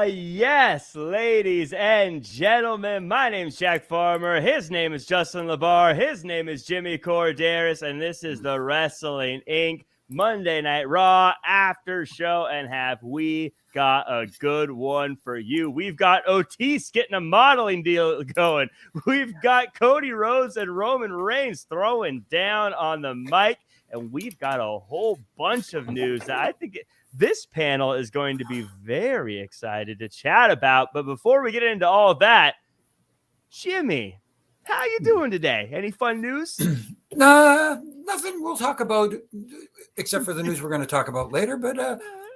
Yes, ladies and gentlemen, my name's Jack Farmer. His name is Justin LaBar. His name is Jimmy Korderas, and this is the Wrestling Inc. Monday Night Raw after show. And have we got a good one for you? We've got Otis getting a modeling deal going. We've got Cody Rhodes and Roman Reigns throwing down on the mic, and we've got a whole bunch of news that I think this panel is going to be very excited to chat about. But before we get into all of that, Jimmy, how you doing today? Any fun news? Nothing we'll talk about except for the news we're going to talk about later. But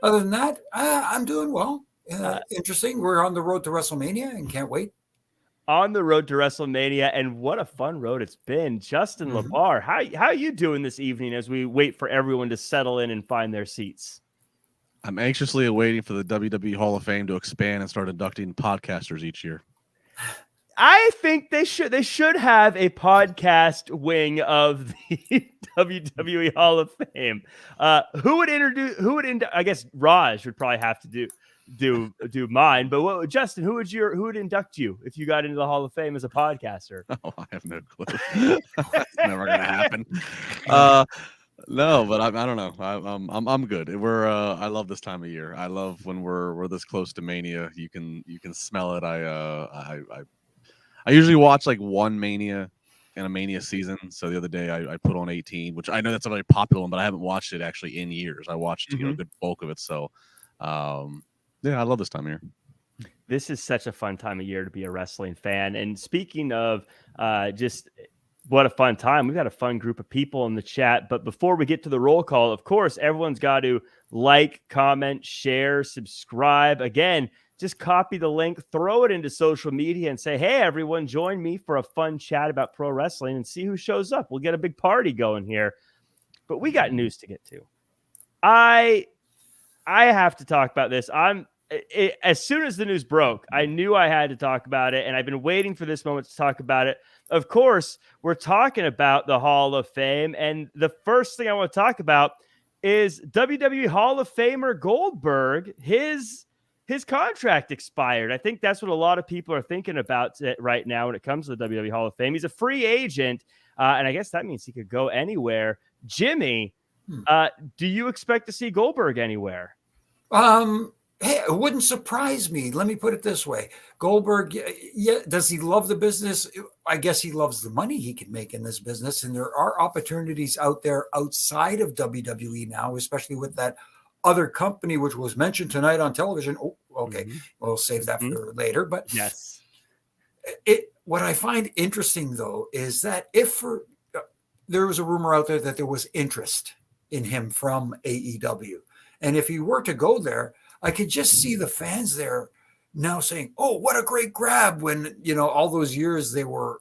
other than that, I'm doing well. Interesting. We're on the road to WrestleMania and can't wait. On the road to WrestleMania, and what a fun road it's been. Justin LaBar, how are you doing this evening as we wait for everyone to settle in and find their seats? I'm anxiously awaiting for the WWE Hall of Fame to expand and start inducting podcasters each year. I think they should have a podcast wing of the WWE Hall of Fame. Who would I guess Raj would probably have to do mine. But Justin, who would induct you if you got into the Hall of Fame as a podcaster? Oh, I have no clue. That's never gonna happen. No, but I don't know. I'm good. I love this time of year. I love when we're this close to Mania. You can smell it. I usually watch like one Mania in a Mania season. So the other day I put on 18, which I know that's a very popular one, but I haven't watched it actually in years. I watched a good bulk of it. So yeah, I love this time of year. This is such a fun time of year to be a wrestling fan. And speaking of just what a fun time. We've got a fun group of people in the chat. But before we get to the roll call, of course, everyone's got to like, comment, share, subscribe. Again, just copy the link, throw it into social media and say, hey, everyone, join me for a fun chat about pro wrestling and see who shows up. We'll get a big party going here. But we got news to get to. I have to talk about this. As soon as the news broke, I knew I had to talk about it, and I've been waiting for this moment to talk about it. Of course, we're talking about the Hall of Fame, and the first thing I want to talk about is WWE Hall of Famer Goldberg. His contract expired. I think that's what a lot of people are thinking about right now when it comes to the WWE Hall of Fame. He's a free agent, and I guess that means he could go anywhere. Jimmy, do you expect to see Goldberg anywhere? Hey, it wouldn't surprise me. Let me put it this way. Goldberg, yeah, does he love the business? I guess he loves the money he can make in this business. And there are opportunities out there outside of WWE now, especially with that other company, which was mentioned tonight on television. Oh, okay. We'll save that for later. But yes, what I find interesting, though, is that there was a rumor out there that there was interest in him from AEW. And if he were to go there, I could just see the fans there now saying, oh, what a great grab, when, all those years they were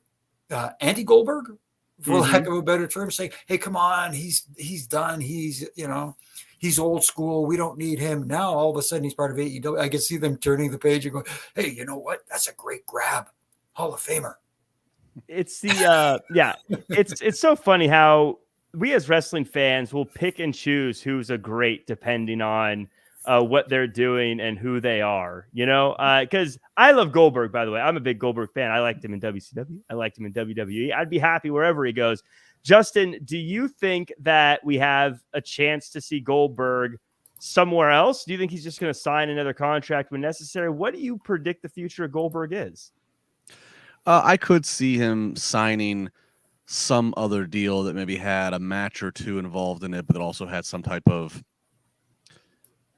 anti-Goldberg, for lack of a better term, saying, hey, come on, he's done. He's old school. We don't need him. Now, all of a sudden, he's part of AEW. I can see them turning the page and going, hey, you know what? That's a great grab. Hall of Famer. It's it's so funny how we as wrestling fans will pick and choose who's a great depending on what they're doing and who they are, because I love Goldberg, by the way. I'm a big Goldberg fan. I liked him in WCW. I liked him in WWE. I'd be happy wherever he goes. Justin, do you think that we have a chance to see Goldberg somewhere else? Do you think he's just going to sign another contract when necessary? What do you predict the future of Goldberg is? I could see him signing some other deal that maybe had a match or two involved in it, but that also had some type of,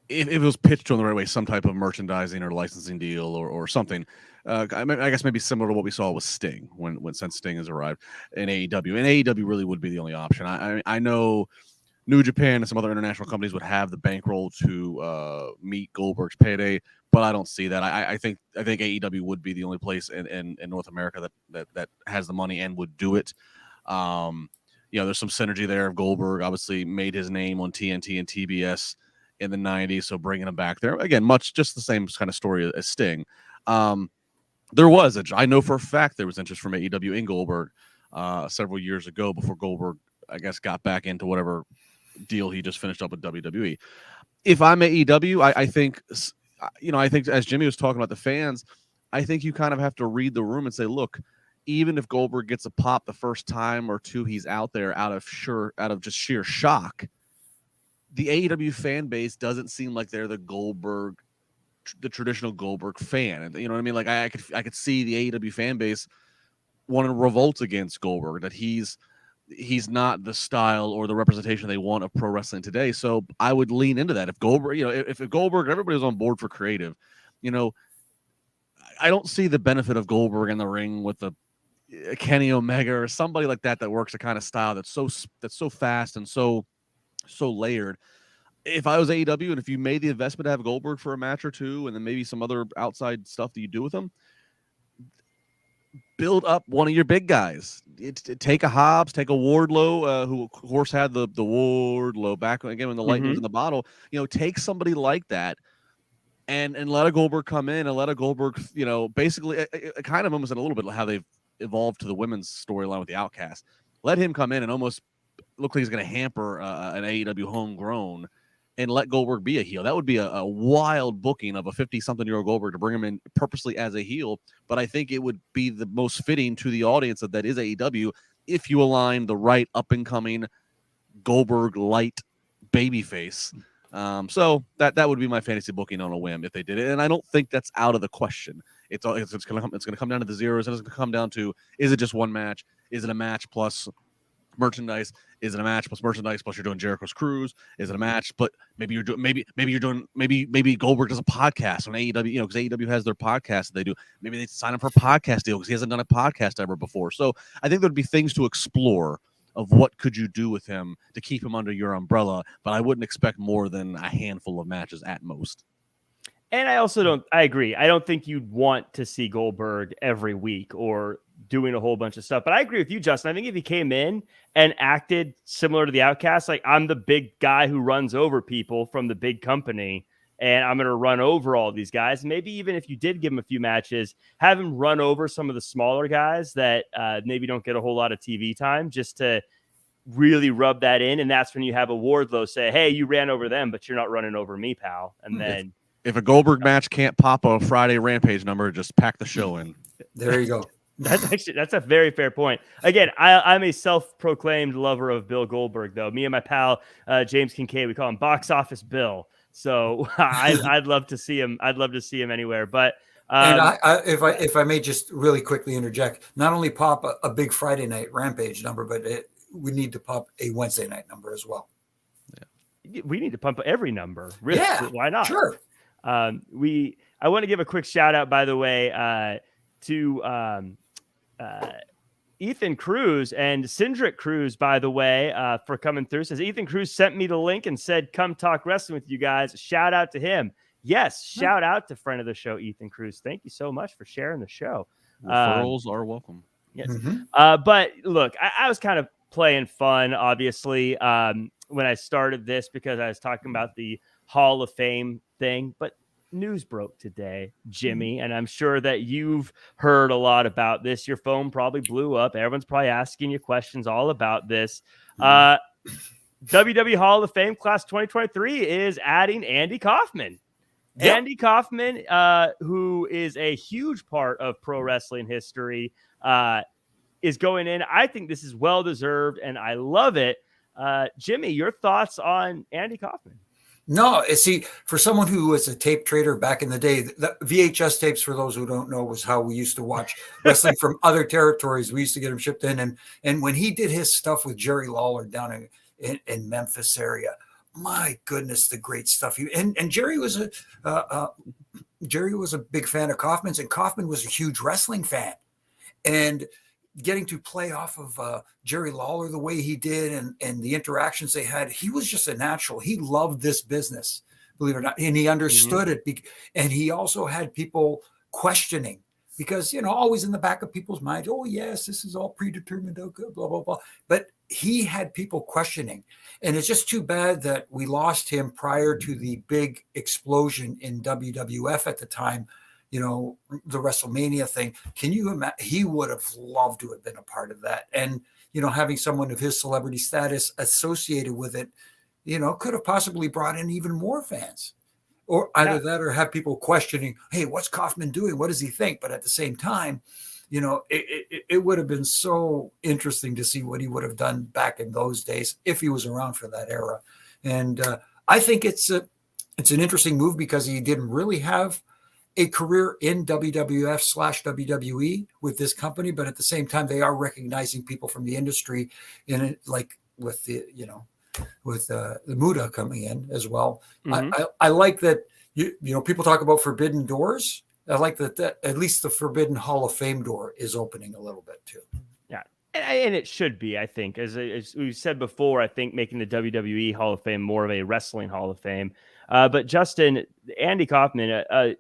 if it was pitched to him the right way, some type of merchandising or licensing deal or something. I guess maybe similar to what we saw with Sting since Sting has arrived in AEW. And AEW really would be the only option. I know New Japan and some other international companies would have the bankroll to meet Goldberg's payday, but I don't see that. I think AEW would be the only place in North America that has the money and would do it. There's some synergy there. Goldberg obviously made his name on TNT and TBS in the 90s, so bringing him back there again, much just the same kind of story as Sting. I know for a fact there was interest from AEW in Goldberg several years ago before Goldberg, I guess, got back into whatever deal he just finished up with WWE. If I'm AEW, I think as Jimmy was talking about the fans, I think you kind of have to read the room and say, look, even if Goldberg gets a pop the first time or two he's out there out of just sheer shock, the AEW fan base doesn't seem like they're the traditional Goldberg fan. And you know what I mean? Like I could see the AEW fan base want to revolt against Goldberg, that he's not the style or the representation they want of pro wrestling today. So I would lean into that. If Goldberg, if Goldberg, everybody was on board for creative, I don't see the benefit of Goldberg in the ring with a Kenny Omega or somebody like that works a kind of style that's so fast and so layered. If I was AEW and if you made the investment to have Goldberg for a match or two and then maybe some other outside stuff that you do with him, build up one of your big guys. Take a Hobbs, take a Wardlow, who of course had the Wardlow back again when the light was in the bottle. Take somebody like that and let a Goldberg come in and let a Goldberg, basically it kind of almost in a little bit how they've evolved to the women's storyline with the Outcast. Let him come in and almost look like he's going to hamper an AEW homegrown and let Goldberg be a heel. That would be a wild booking of a 50-something-year-old Goldberg to bring him in purposely as a heel. But I think it would be the most fitting to the audience that is AEW if you align the right up-and-coming Goldberg light babyface. So that would be my fantasy booking on a whim if they did it. And I don't think that's out of the question. It's going to come down to the zeros, and it's going to come down to, is it just one match? Is it a match plus merchandise? Is it a match plus merchandise plus you're doing Jericho's Cruise? Is it a match? But maybe Goldberg does a podcast on AEW, because AEW has their podcast that they do. Maybe they sign him for a podcast deal because he hasn't done a podcast ever before. So I think there'd be things to explore of what could you do with him to keep him under your umbrella. But I wouldn't expect more than a handful of matches at most. And I agree. I don't think you'd want to see Goldberg every week or doing a whole bunch of stuff. But I agree with you, Justin. I think if he came in and acted similar to the Outcast, like I'm the big guy who runs over people from the big company and I'm going to run over all these guys. Maybe even if you did give him a few matches, have him run over some of the smaller guys that maybe don't get a whole lot of TV time, just to really rub that in. And that's when you have a Wardlow say, hey, you ran over them, but you're not running over me, pal. And then if a Goldberg match can't pop a Friday Rampage number, just pack the show in. There you go. That's a very fair point. Again, I'm a self-proclaimed lover of Bill Goldberg, though. Me and my pal James Kincaid, we call him Box Office Bill. So I'd love to see him. I'd love to see him anywhere. But and if I may just really quickly interject, not only pop a big Friday night Rampage number, but we need to pop a Wednesday night number as well. Yeah. We need to pump every number. Really? Yeah, why not? Sure. I want to give a quick shout out, by the way, to Ethan Cruz and Cindric Cruz, by the way, for coming through. Says Ethan Cruz sent me the link and said, come talk wrestling with you guys. Shout out to him. Yes. Shout out to friend of the show, Ethan Cruz. Thank you so much for sharing the show. Referrals are welcome. Yes. But look, I was kind of playing fun, obviously, when I started this, because I was talking about the Hall of Fame thing, but news broke today, Jimmy, and I'm sure that you've heard a lot about this. Your phone probably blew up. Everyone's probably asking you questions all about this. WWE Hall of Fame class 2023 is adding Andy Kaufman. Yep. Andy Kaufman, who is a huge part of pro wrestling history, is going in. I think this is well-deserved, and I love it. Jimmy, your thoughts on Andy Kaufman? No, see, for someone who was a tape trader back in the day, the VHS tapes, for those who don't know, was how we used to watch wrestling from other territories. We used to get them shipped in. And when he did his stuff with Jerry Lawler down in Memphis area, my goodness, the great stuff. And Jerry was a big fan of Kaufman's, and Kaufman was a huge wrestling fan. And getting to play off of Jerry Lawler the way he did and the interactions they had, he was just a natural. He loved this business, believe it or not, and he understood it. And he also had people questioning because, always in the back of people's minds, oh, yes, this is all predetermined, okay, blah, blah, blah. But he had people questioning. And it's just too bad that we lost him prior to the big explosion in WWF at the time, the WrestleMania thing. Can you imagine? He would have loved to have been a part of that. And, having someone of his celebrity status associated with it, could have possibly brought in even more fans. Or either that or have people questioning, hey, what's Kaufman doing? What does he think? But at the same time, it would have been so interesting to see what he would have done back in those days if he was around for that era. And I think it's an interesting move because he didn't really have a career in WWF/WWE with this company, but at the same time, they are recognizing people from the industry in it, like with the Muda coming in as well. I like that. People talk about forbidden doors. I like that at least the Forbidden Hall of Fame door is opening a little bit too. Yeah, and it should be. I think, as we said before, I think making the WWE Hall of Fame more of a wrestling Hall of Fame. But Justin, Andy Kaufman, to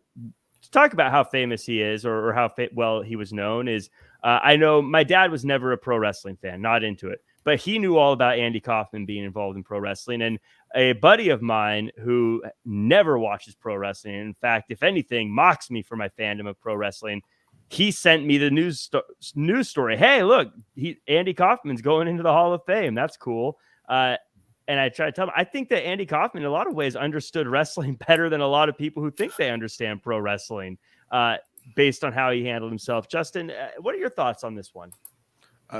talk about how famous he is or how well he was known is, I know my dad was never a pro wrestling fan, not into it, but he knew all about Andy Kaufman being involved in pro wrestling. And a buddy of mine who never watches pro wrestling, in fact, if anything, mocks me for my fandom of pro wrestling, he sent me the news story. Hey, look, Andy Kaufman's going into the Hall of Fame. That's cool. And I try to tell him, I think that Andy Kaufman, in a lot of ways, understood wrestling better than a lot of people who think they understand pro wrestling based on how he handled himself. Justin, what are your thoughts on this one?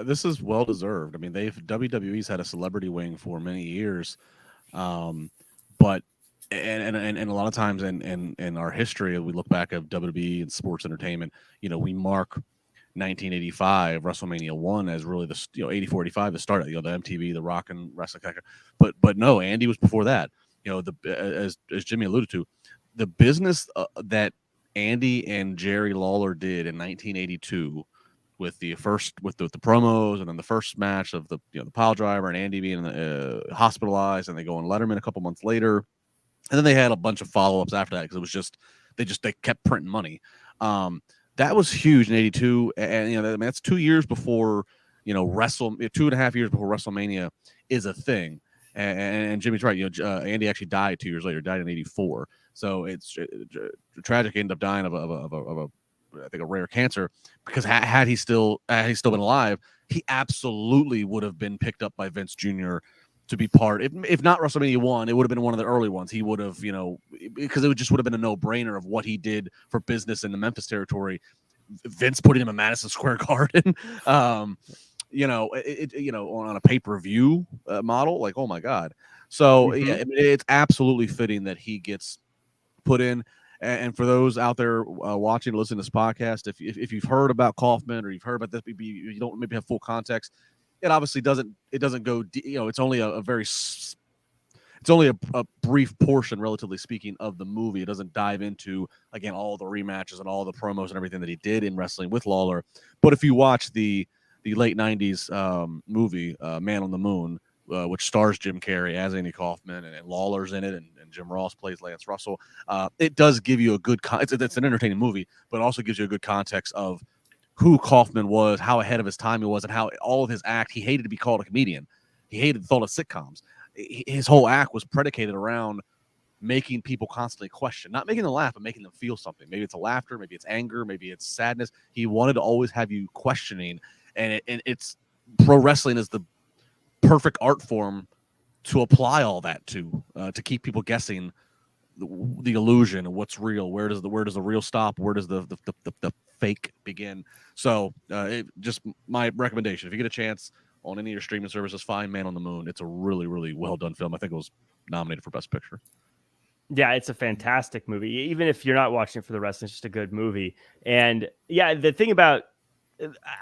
This is well deserved. I mean, WWE's had a celebrity wing for many years, but a lot of times in our history, we look back at WWE and sports entertainment. We mark 1985 WrestleMania 1 as really the 84, 85 the start. The MTV, the Rock and Wrestling. But no, Andy was before that. As Jimmy alluded to, the business that Andy and Jerry Lawler did in 1982. With the promos and then the first match of the pile driver and Andy being hospitalized, and they go on Letterman a couple months later, and then they had a bunch of follow-ups after that because it was just they kept printing money. That was huge in '82, and that's 2 years before 2.5 years before WrestleMania is a thing. And Jimmy's right. Andy actually died 2 years later, died in '84. So it's tragic. He ended up dying of a rare cancer, because had he still been alive, he absolutely would have been picked up by Vince Jr. to be part. If not WrestleMania 1, it would have been one of the early ones. He would have, because it would have been a no-brainer of what he did for business in the Memphis territory. Vince putting him in Madison Square Garden, on a pay-per-view model, like, oh my God. So yeah, it's absolutely fitting that he gets put in. And for those out there watching, listening to this podcast, if you've heard about Kaufman or you've heard about this, you don't maybe have full context. It obviously doesn't go. It's only a brief portion, relatively speaking, of the movie. It doesn't dive into, again, all the rematches and all the promos and everything that he did in wrestling with Lawler. But if you watch the late '90s movie Man on the Moon, which stars Jim Carrey as Andy Kaufman, and Lawler's in it, and Jim Ross plays Lance Russell. It does give you a good it's an entertaining movie, but it also gives you a good context of who Kaufman was, how ahead of his time he was, and how all of his act, he hated to be called a comedian. He hated the thought of sitcoms. His whole act was predicated around making people constantly question, not making them laugh, but making them feel something. Maybe it's a laughter, maybe it's anger, maybe it's sadness. He wanted to always have you questioning, and it's pro wrestling is the perfect art form to apply all that to keep people guessing the illusion of what's real. Where does the real stop? Where does the fake begin? So just my recommendation, if you get a chance on any of your streaming services, find Man on the Moon. It's a really, really well done film. I think it was nominated for Best Picture. Yeah, it's a fantastic movie. Even if you're not watching it for the wrestling, it's just a good movie. And yeah, the thing I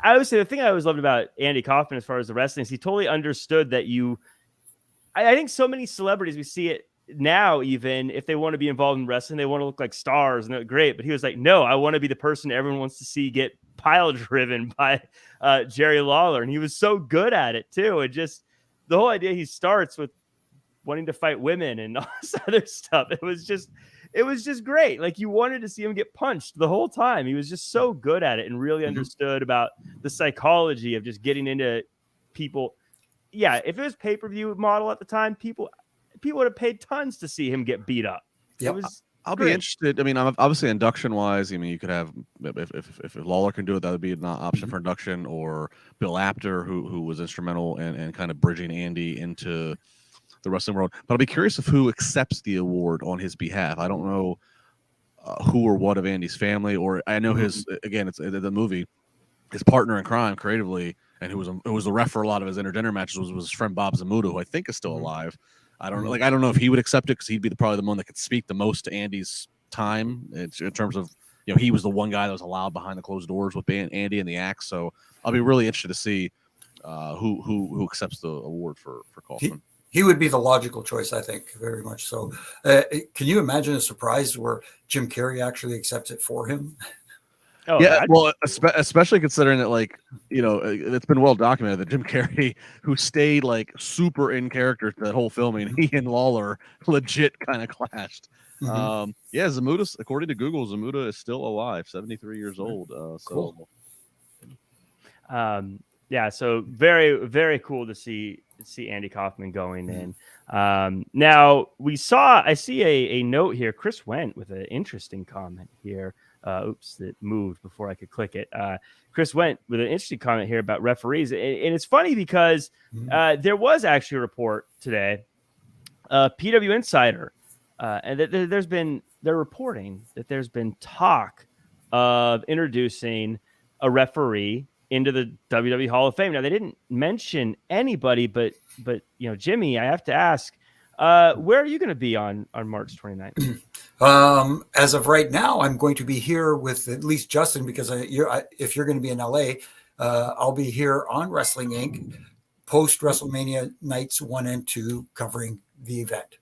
always loved about Andy Kaufman as far as the wrestling is he totally understood that I think so many celebrities, we see it now, even if they want to be involved in wrestling, they want to look like stars and they're great. But he was like, no, I want to be the person everyone wants to see get pile driven by Jerry Lawler, and he was so good at it too. And just the whole idea, he starts with wanting to fight women and all this other stuff. It was just great. Like, you wanted to see him get punched the whole time. He was just so good at it and really understood about the psychology of just getting into people. Yeah, if it was pay-per-view model at the time, people would have paid tons to see him get beat up. Yep. It was I'll great. be interested. I mean, obviously induction wise, I mean, you could have if Lawler can do it, that would be an option for induction, or Bill Apter, who was instrumental and kind of bridging Andy into the wrestling world. But I'll be curious of who accepts the award on his behalf. I don't know who or what of Andy's family, or I know his, again, it's the movie, his partner in crime creatively, and who was the ref for a lot of his intergender matches was his friend Bob Zamuda, who I think is still alive. I don't know. I don't know if he would accept it, because he'd be probably the one that could speak the most to Andy's time in terms of, he was the one guy that was allowed behind the closed doors with Andy and the Axe. So I'll be really interested to see who accepts the award for Kaufman. He would be the logical choice, I think, very much so. Can you imagine a surprise where Jim Carrey actually accepts it for him? Oh, yeah, well, especially considering that, like, it's been well documented that Jim Carrey, who stayed like super in character that whole filming, he and Lawler legit kind of clashed. Yeah, Zamuda, according to Google, Zamuda is still alive, 73 years old. Cool. Yeah, so very, very cool to see Andy Kaufman going in. Now I see a note here. Chris Wendt with an interesting comment here. Oops, it moved before I could click it. Chris Wendt with an interesting comment here about referees. And it's funny because there was actually a report today, PW Insider, and that they're reporting that there's been talk of introducing a referee into the WWE Hall of Fame. Now, they didn't mention anybody, but Jimmy, I have to ask, where are you going to be on March 29th? As of right now, I'm going to be here with at least Justin, because if you're going to be in LA, I'll be here on Wrestling Inc. post WrestleMania nights 1 and 2, covering the event.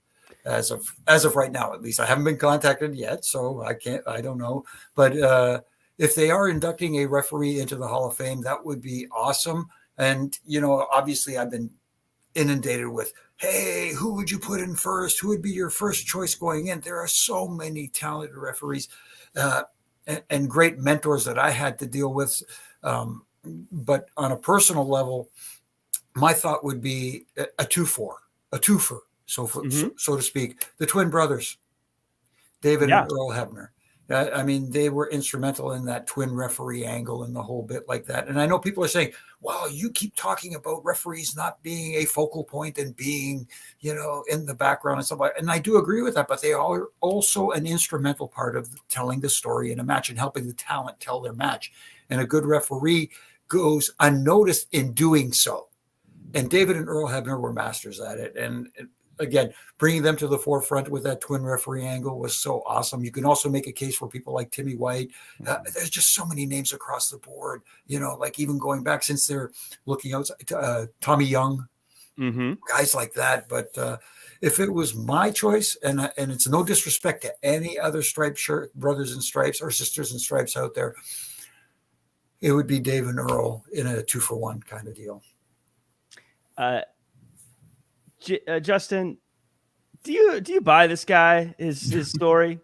As of right now, at least. I haven't been contacted yet, so I don't know. But if they are inducting a referee into the Hall of Fame, that would be awesome. And, obviously I've been inundated with, hey, who would you put in first? Who would be your first choice going in? There are so many talented referees and great mentors that I had to deal with. But on a personal level, my thought would be a twofer, so to speak. The twin brothers, David and Earl Hebner. I mean, they were instrumental in that twin referee angle and the whole bit like that. And I know people are saying, wow, you keep talking about referees not being a focal point and being, in the background and stuff like that. And I do agree with that, but they are also an instrumental part of telling the story in a match and helping the talent tell their match. And a good referee goes unnoticed in doing so. And David and Earl Hebner were masters at it. And again, bringing them to the forefront with that twin referee angle was so awesome. You can also make a case for people like Timmy White. There's just so many names across the board, like even going back since they're looking outside, Tommy Young, guys like that. But if it was my choice, and it's no disrespect to any other striped shirt brothers in stripes or sisters in stripes out there, it would be Dave and Earl in a 2-for-1 kind of deal. Justin, do you buy this guy, his story?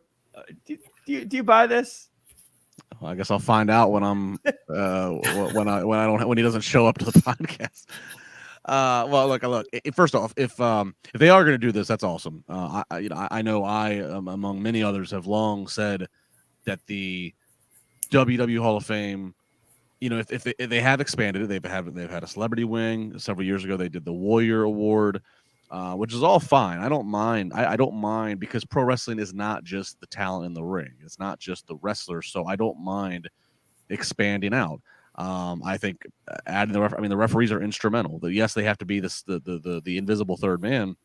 Do you buy this? Well, I guess I'll find out when I'm when he doesn't show up to the podcast. Well, look. First off, if they are going to do this, that's awesome. I know among many others have long said that the WWE Hall of Fame, if they have expanded it, they've had a celebrity wing. Several years ago, they did the Warrior Award. Which is all fine. I don't mind. I don't mind, because pro wrestling is not just the talent in the ring. It's not just the wrestlers. So I don't mind expanding out. I think adding the referees are instrumental. Yes, they have to be the invisible third man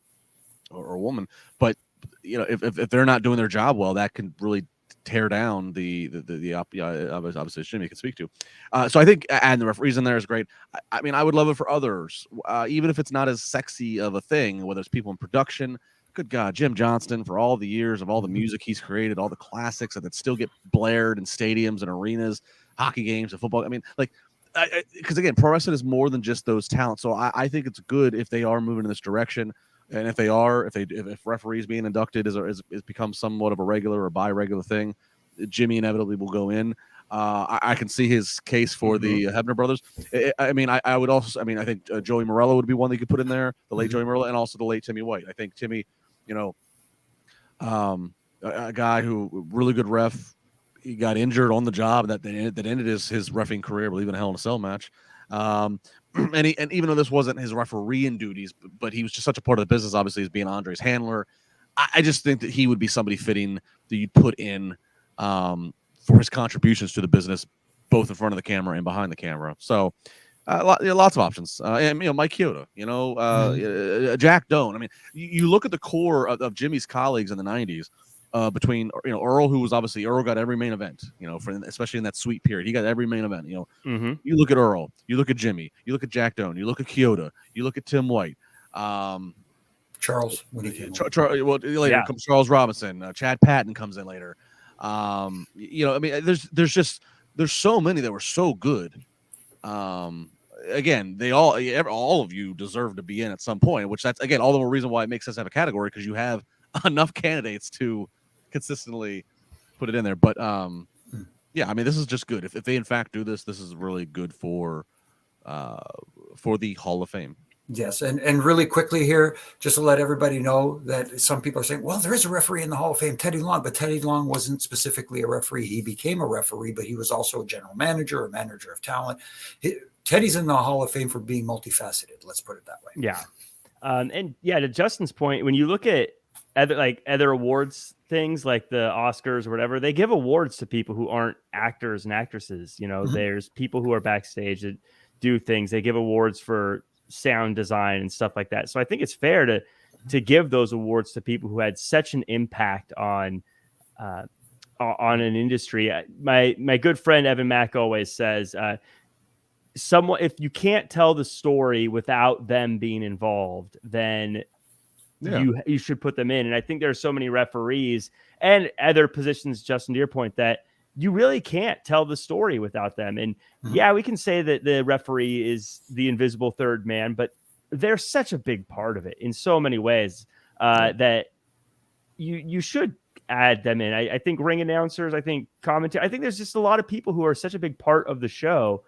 or woman, but if they're not doing their job well, that can really tear down the obviously Jimmy can speak to. So I think adding the referees in there is great. I would love it for others, even if it's not as sexy of a thing, whether it's people in production, good God, Jim Johnston, for all the years of all the music he's created, all the classics that still get blared in stadiums and arenas, hockey games and football. I mean, like, because again, pro wrestling is more than just those talents. So I think it's good if they are moving in this direction. And if referees being inducted is become somewhat of a regular or bi-regular thing, Jimmy inevitably will go in. I can see his case for the Hebner brothers. I think Joey Morello would be one that you could put in there, the late Joey Morello, and also the late Timmy White. I think Timmy, a guy who really good ref. He got injured on the job that ended his reffing career, I believe, in a Hell in a Cell match. And even though this wasn't his refereeing duties, but he was just such a part of the business, obviously, as being Andre's handler. I just think that he would be somebody fitting that you'd put in for his contributions to the business, both in front of the camera and behind the camera. So lots of options. And Mike Chioda, Jack Doan. I mean, you look at the core of Jimmy's colleagues in the 90s. Between Earl, who was obviously Earl got every main event, especially in that sweet period, he got every main event. You look at Earl, you look at Jimmy, you look at Jack Doan, you look at Chioda, you look at Tim White, Charles when he came later comes Charles Robinson, Chad Patton comes in later. There's so many that were so good. Again, all of you deserve to be in at some point, which that's again all the more reason why it makes sense to have a category, because you have enough candidates to consistently put it in there. But this is just good. If they in fact do this is really good for the Hall of Fame. Yes, and really quickly here, just to let everybody know that some people are saying, well, there is a referee in the Hall of Fame, Teddy Long, but Teddy Long wasn't specifically a referee. He became a referee, but he was also a general manager, a manager of talent. Teddy's in the Hall of Fame for being multifaceted. Let's put it that way. Yeah. To Justin's point, when you look at other awards things like the Oscars or whatever, they give awards to people who aren't actors and actresses. There's people who are backstage that do things. They give awards for sound design and stuff like that. So I think it's fair to give those awards to people who had such an impact on an industry. My good friend Evan Mack always says, if you can't tell the story without them being involved, then you should put them in. And I think there are so many referees and other positions, Justin, to your point, that you really can't tell the story without them. And we can say that the referee is the invisible third man, but they're such a big part of it in so many ways that you should add them in. I think ring announcers, I think commentary, I think there's just a lot of people who are such a big part of the show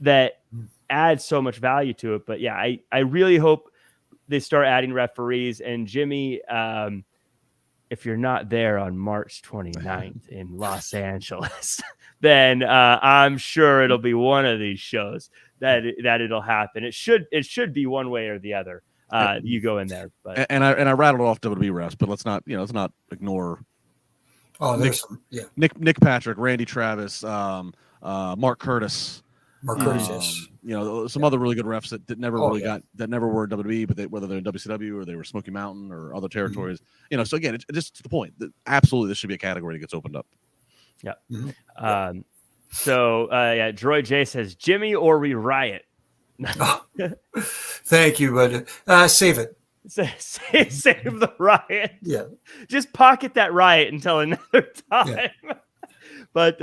that add so much value to it. But I really hope they start adding referees. And Jimmy, if you're not there on March 29th in Los Angeles, then I'm sure it'll be one of these shows that it'll happen. It should be one way or the other. You go in there, but I rattled off WWE refs, but let's not ignore. Oh, Nick Patrick, Randy Travis, Mark Curtis. Yes. Some other really good refs that never were in WWE, but whether they're in WCW or they were Smoky Mountain or other territories, So again, it's just to the point that absolutely this should be a category that gets opened up. Yeah. Droid J says Jimmy or we riot. Thank you, but save it. Save the riot. Yeah. Just pocket that riot until another time. Yeah. But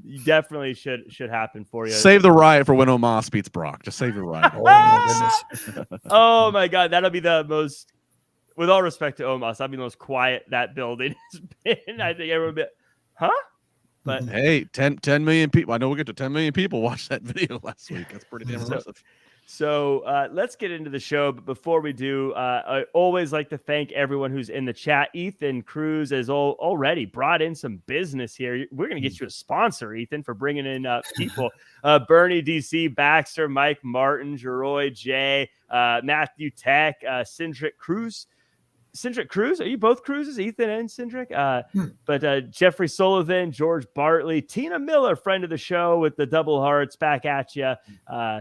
you definitely should happen for you. Save the riot for when Omas beats Brock. Just save the riot. Oh my God, that'll be the most. With all respect to Omas, that'll be the most quiet that building has been. I think everyone will be, huh? But hey, 10 million people. I know we'll get to 10 million people watched that video last week. That's pretty damn impressive. So let's get into the show. But before we do, I always like to thank everyone who's in the chat. Ethan Cruz has already brought in some business here. We're going to get you a sponsor, Ethan, for bringing in people. Bernie DC, Baxter, Mike Martin, Jeroy J, Matthew Tech, Cindric Cruz. Cindric Cruz, are you both Cruzes, Ethan and Cindric? But Jeffrey Sullivan, George Bartley, Tina Miller, friend of the show with the double hearts, back at you.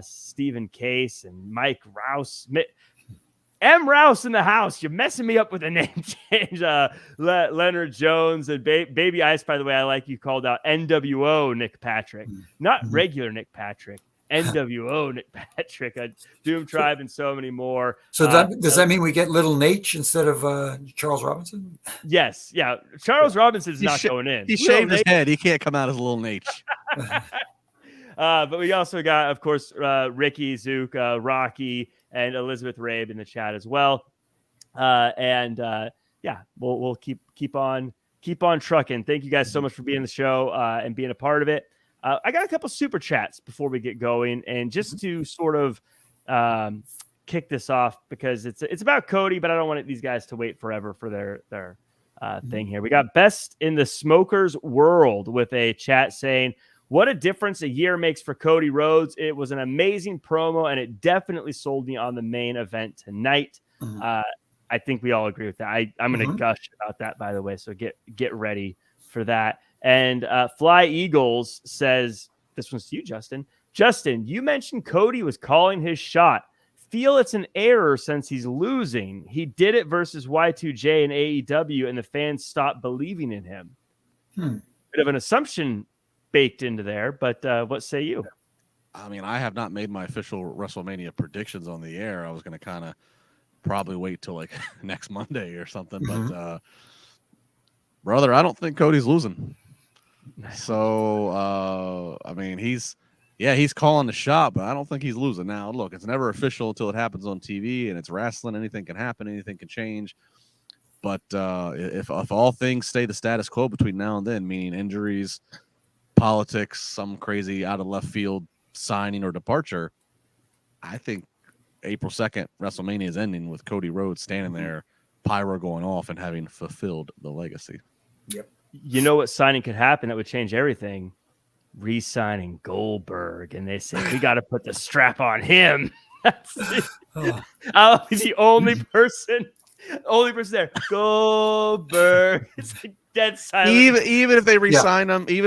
Stephen Case and Mike Rouse. M. Rouse in the house. You're messing me up with a name change. Leonard Jones and Baby Ice, by the way, I like you called out NWO Nick Patrick. Not regular Nick Patrick, NWO Nick Patrick, Doom Tribe, and so many more. So does that mean we get Little Nate instead of Charles Robinson? Yes. Yeah. Charles Robinson's not going in. He shaved his head. He can't come out as Little Nate. But we also got, of course, Ricky, Zook, Rocky, and Elizabeth Rabe in the chat as well. We'll keep on trucking. Thank you guys so much for being on the show and being a part of it. I got a couple super chats before we get going, and just to sort of kick this off, because it's about Cody, but I don't want these guys to wait forever for their thing here. We got Best in the Smokers World with a chat saying, "What a difference a year makes for Cody Rhodes. It was an amazing promo, and it definitely sold me on the main event tonight." I think we all agree with that. I'm going to gush about that, by the way, so get ready for that. And Fly Eagles says, this one's to you, Justin. Justin, you mentioned Cody was calling his shot. Feel it's an error since he's losing. He did it versus Y2J and AEW, and the fans stopped believing in him. Bit of an assumption baked into there, but what say you? I mean, I have not made my official WrestleMania predictions on the air. I was going to kind of probably wait till like next Monday or something, but brother, I don't think Cody's losing. So I mean, he's calling the shot, but I don't think he's losing. Now look, it's never official until it happens on TV, and it's wrestling. Anything can happen, anything can change. But if all things stay the status quo between now and then, meaning injuries, politics, some crazy out of left field signing or departure, I think April 2nd, WrestleMania is ending with Cody Rhodes standing there, pyro going off, and having fulfilled the legacy. Yep. You know what signing could happen that would change everything? Re-signing Goldberg, and they say we got to put the strap on him. I'll be the only person there. Goldberg. It's like dead silent. Even if they re-sign him, he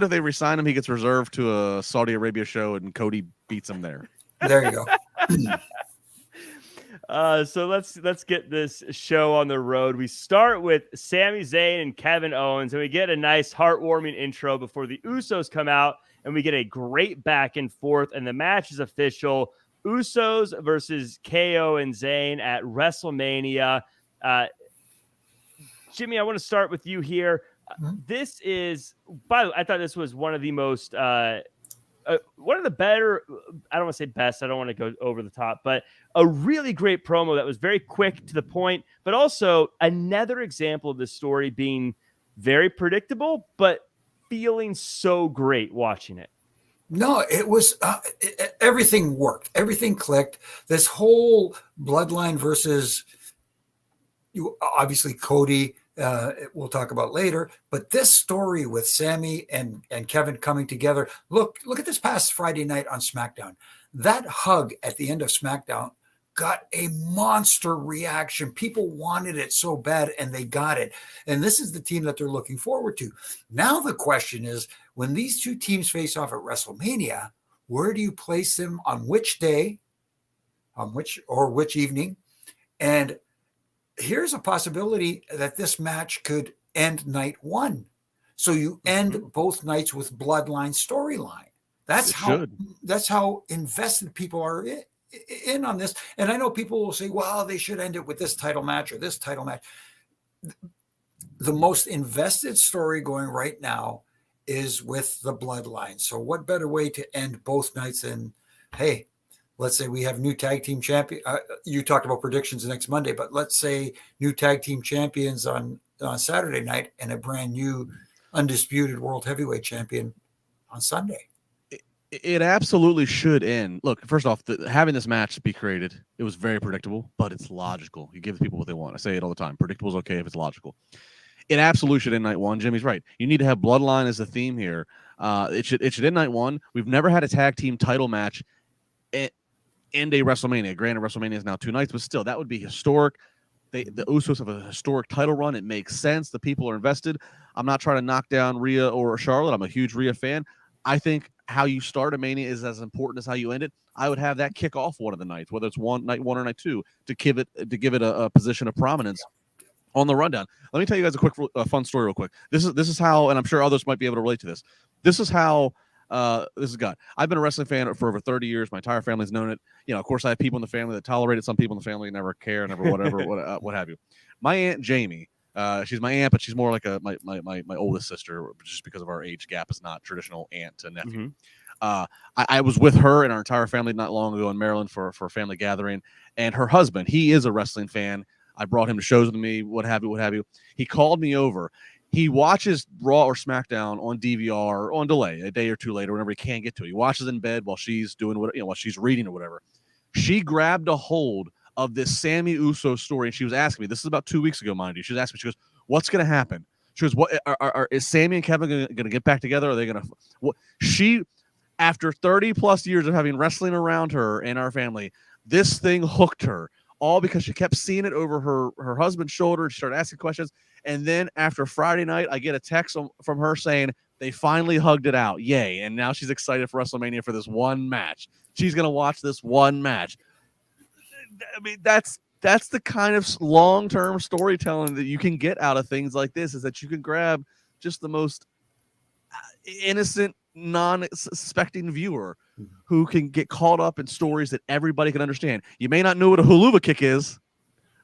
gets reserved to a Saudi Arabia show, and Cody beats him there. There you go. So let's get this show on the road. We start with Sami Zayn and Kevin Owens, and we get a nice heartwarming intro before the Usos come out, and we get a great back and forth, and the match is official. Usos versus KO and Zayn at WrestleMania. Jimmy, I want to start with you here. This is, by the way, I thought this was one of the most one of the better, I don't want to say best, I don't want to go over the top, but a really great promo that was very quick to the point, but also another example of the story being very predictable, but feeling so great watching it. No, it was everything worked. Everything clicked. This whole bloodline versus obviously Cody, we'll talk about later, but this story with Sammy and Kevin coming together. Look at this past Friday night on SmackDown. That hug at the end of SmackDown got a monster reaction. People wanted it so bad, and they got it. And this is the team that they're looking forward to. Now the question is, when these two teams face off at WrestleMania, where do you place them, on which day, on which evening? And here's a possibility that this match could end night one. So you end both nights with bloodline storyline. That's how invested people are in on this. And I know people will say, well, they should end it with this title match or this title match. The most invested story going right now is with the bloodline. So what better way to end both nights than, hey, let's say we have new tag team champion. You talked about predictions next Monday, but let's say new tag team champions on Saturday night and a brand new undisputed world heavyweight champion on Sunday. It absolutely should end. Look, first off, having this match be created, it was very predictable, but it's logical. You give the people what they want. I say it all the time. Predictable is okay if it's logical. It absolutely should end night one. Jimmy's right. You need to have bloodline as the theme here. It should end night one. We've never had a tag team title match end a WrestleMania. Granted, WrestleMania is now 2 nights, but still, that would be historic. The Usos have a historic title run. It makes sense. The people are invested. I'm not trying to knock down Rhea or Charlotte. I'm a huge Rhea fan. I think how you start a Mania is as important as how you end it. I would have that kick off one of the nights, whether it's night one or night two, to give it a position of prominence on the rundown. Let me tell you guys a quick fun story real quick. This is how, and I'm sure others might be able to relate to this. This is how this is God. I've been a wrestling fan for over 30 years. My entire family's known it. Of course, I have people in the family that tolerate it. Some people in the family never care, never whatever, what have you. My Aunt Jamie, she's my aunt, but she's more like my oldest sister, just because of our age gap. Is not traditional aunt to nephew. I was with her and our entire family not long ago in Maryland for a family gathering, and her husband, he is a wrestling fan. I brought him to shows with me, what have you. He called me over. He watches Raw or SmackDown on DVR on delay, a day or two later, whenever he can't get to it. He watches in bed while she's doing while she's reading or whatever. She grabbed a hold of this Sammy Uso story, and she was asking me. This is about 2 weeks ago, mind you. She was asking me. She goes, "What's going to happen?" She goes, "What is Sammy and Kevin going to get back together? Are they going to?" What she, after 30 plus years of having wrestling around her and our family, this thing hooked her. All because she kept seeing it over her husband's shoulder. She started asking questions. And then after Friday night, I get a text from her saying they finally hugged it out. Yay. And now she's excited for WrestleMania for this one match. She's going to watch this one match. I mean, that's the kind of long-term storytelling that you can get out of things like this, is that you can grab just the most innocent, non-suspecting viewer who can get caught up in stories that everybody can understand. You may not know what a huluva kick is,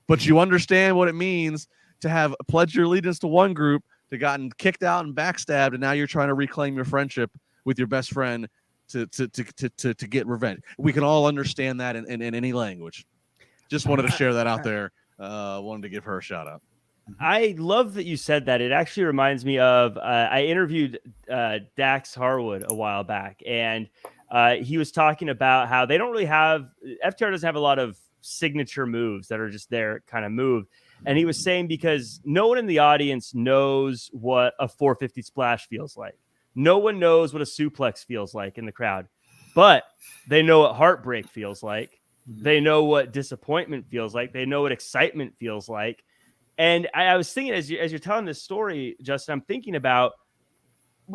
but you understand what it means to have pledged your allegiance to one group, to gotten kicked out and backstabbed, and now you're trying to reclaim your friendship with your best friend to get revenge. We can all understand that in any language. Just wanted to share that out there. Wanted to give her a shout out. I love that you said that. It actually reminds me of I interviewed Dax Harwood a while back, and he was talking about how they don't really have FTR doesn't have a lot of signature moves that are just their kind of move. And he was saying because no one in the audience knows what a 450 splash feels like. No one knows what a suplex feels like in the crowd, but they know what heartbreak feels like. They know what disappointment feels like. They know what excitement feels like. And I was thinking, as you're telling this story, Justin, I'm thinking about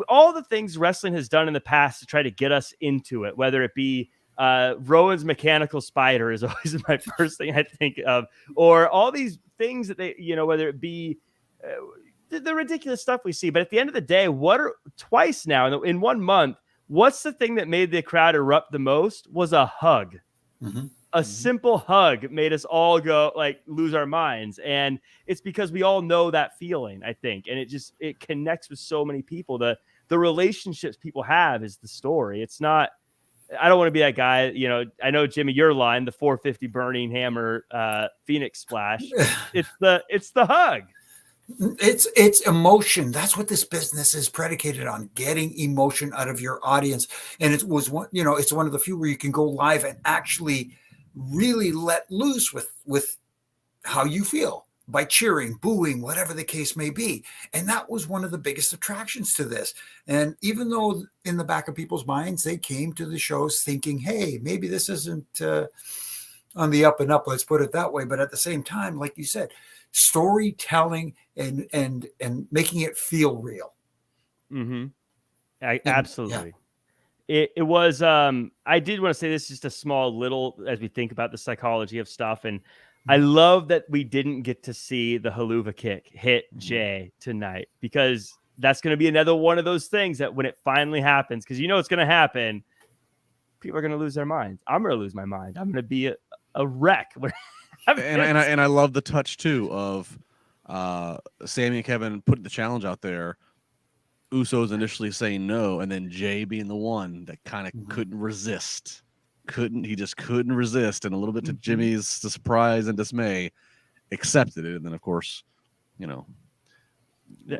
all the things wrestling has done in the past to try to get us into it, whether it be Rowan's mechanical spider is always my first thing I think of, or all these things that they, whether it be the ridiculous stuff we see. But at the end of the day, twice now in 1 month, what's the thing that made the crowd erupt the most was a hug. A simple hug made us all go lose our minds. And it's because we all know that feeling, I think. And it connects with so many people. The relationships people have is the story. It's not, I don't want to be that guy. I know, Jimmy, your line, the 450 burning hammer, Phoenix splash. It's the hug. It's emotion. That's what this business is predicated on, getting emotion out of your audience. And it was it's one of the few where you can go live and actually really let loose with how you feel by cheering, booing, whatever the case may be. And that was one of the biggest attractions to this. And even though in the back of people's minds, they came to the shows thinking, hey, maybe this isn't on the up and up, let's put it that way. But at the same time, like you said, storytelling and making it feel real. Absolutely. Yeah. It was, I did want to say this is just a small little, as we think about the psychology of stuff. And I love that we didn't get to see the haluva kick hit Jay tonight, because that's going to be another one of those things that when it finally happens, because it's going to happen, people are going to lose their minds. I'm going to lose my mind. I'm going to be a wreck. and I love the touch too of Sammy and Kevin putting the challenge out there. Usos initially saying no, and then Jay being the one that kind of couldn't resist. He just couldn't resist, and a little bit to Jimmy's surprise and dismay, accepted it. And then, of course,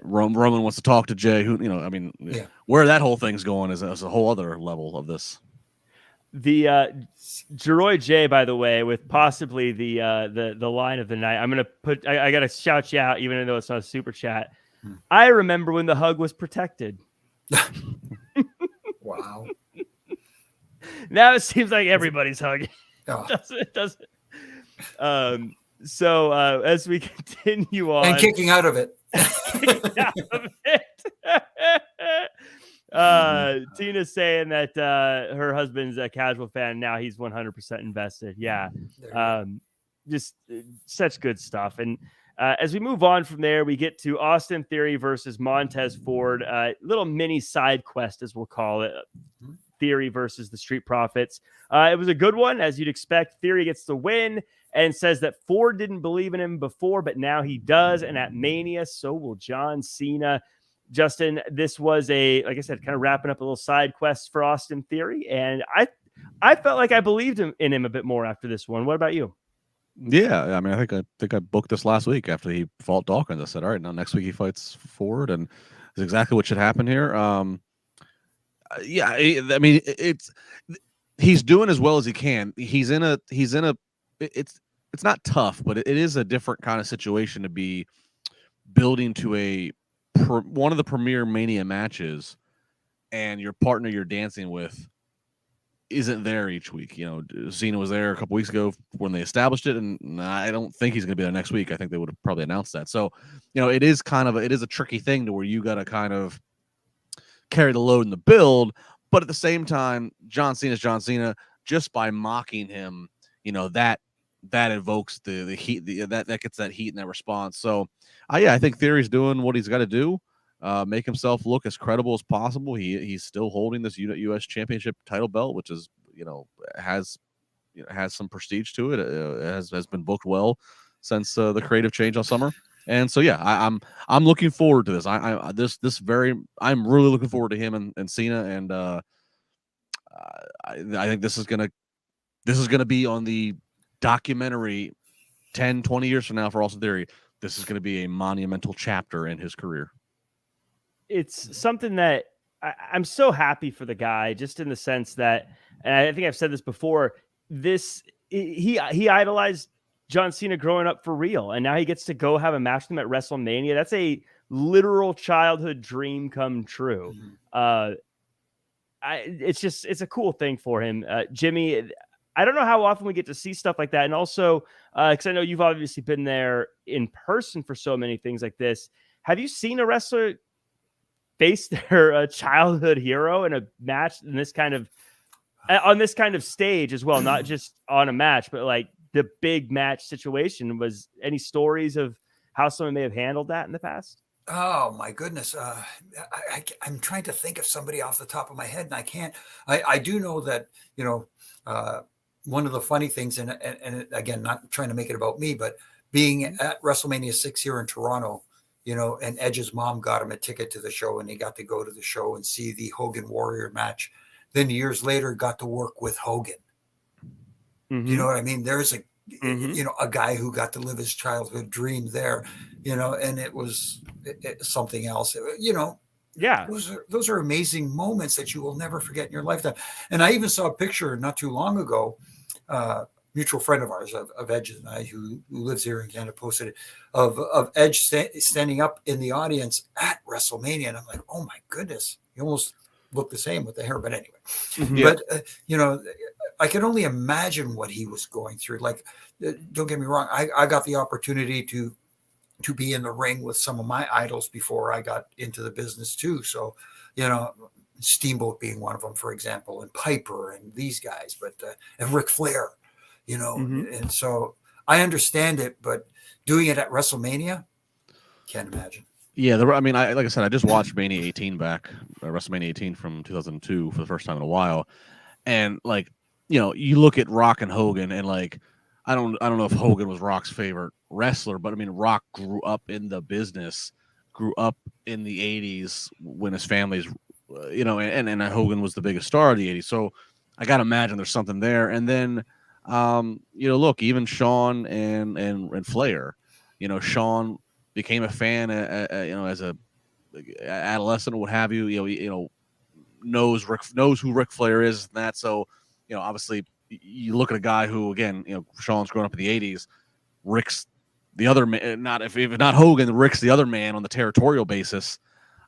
Roman wants to talk to Jay. Where that whole thing's going is a whole other level of this. The Jeroy J, by the way, with possibly the line of the night. I'm gonna put. I gotta shout you out, even though it's not a super chat. I remember when the hug was protected. Wow. Now it seems like everybody's hugging. Oh. It doesn't. So as we continue on, and kicking out of it. Tina's saying that her husband's a casual fan. Now he's 100% invested. Yeah. Just such good stuff. And As we move on from there, we get to Austin Theory versus Montez Ford, little mini side quest, as we'll call it. Theory versus the Street Profits. It was a good one, as you'd expect. Theory gets the win and says that Ford didn't believe in him before, but now he does. And at Mania, so will John Cena. Justin, this was like I said, kind of wrapping up a little side quest for Austin Theory. And I felt like I believed in him a bit more after this one. What about you? Yeah, I mean, I think I booked this last week after he fought Dawkins. I said, all right, now next week he fights Ford, and it's exactly what should happen here. Yeah, I mean, he's doing as well as he can. He's in a it's not tough, but it is a different kind of situation to be building to one of the premier Mania matches, and your partner you're dancing with isn't there each week. You know, Cena was there a couple weeks ago when they established it, and I don't think he's going to be there next week. I think they would have probably announced that. So, you know, it is a tricky thing to where you got to kind of carry the load in the build, but at the same time, John Cena's John Cena. Just by mocking him, you know, that evokes the heat, that gets that heat and that response. So, yeah, I think Theory's doing what he's got to do. Make himself look as credible as possible. He's still holding this U.S. Championship title belt, which is, has some prestige to it. Has been booked well since the creative change all summer. And so, yeah, I'm looking forward to this. I'm really looking forward to him and Cena. And I think this is gonna be on the documentary 10, 20 years from now for Austin Theory. This is going to be a monumental chapter in his career. It's something that I'm so happy for the guy, just in the sense that, and I think I've said this before, he idolized John Cena growing up for real, and now he gets to go have a match with him at WrestleMania. That's a literal childhood dream come true. It's a cool thing for him. Jimmy, I don't know how often we get to see stuff like that. And also, because I know you've obviously been there in person for so many things like this. Have you seen a wrestler face their childhood hero in a match on this kind of stage as well? Not just on a match, but like the big match situation. Was any stories of how someone may have handled that in the past? Oh my goodness. I'm trying to think of somebody off the top of my head, and I can't. I do know that, one of the funny things, and again, not trying to make it about me, but being at WrestleMania 6 here in Toronto, and Edge's mom got him a ticket to the show, and he got to go to the show and see the Hogan Warrior match. Then years later, got to work with Hogan. Mm-hmm. You know what I mean? There's a guy who got to live his childhood dream there, and it was something else, Yeah, those are amazing moments that you will never forget in your lifetime. And I even saw a picture not too long ago, mutual friend of ours, of Edge and I, who lives here in Canada, posted it, of Edge standing up in the audience at WrestleMania, and I'm like, oh my goodness, he almost looked the same with the hair. But anyway, Yeah. But I can only imagine what he was going through. Like, don't get me wrong, I got the opportunity to be in the ring with some of my idols before I got into the business too. So, Steamboat being one of them, for example, and Piper and these guys, but and Ric Flair, and so I understand it, but doing it at WrestleMania, can't imagine. Yeah, like I said, I just watched Mania 18 back, WrestleMania 18 from 2002 for the first time in a while, and you look at Rock and Hogan, and I don't know if Hogan was Rock's favorite wrestler, but I mean, Rock grew up in the business, grew up in the 80s when his family's, and Hogan was the biggest star of the 80s. So I got to imagine there's something there. And then, look, even Shawn and Flair, Shawn became a fan, as a adolescent or what have you, knows who Ric Flair is and that. So, obviously, you look at a guy who, again, Shawn's grown up in the 80s. Rick's the other man, if not Hogan, Rick's the other man on the territorial basis.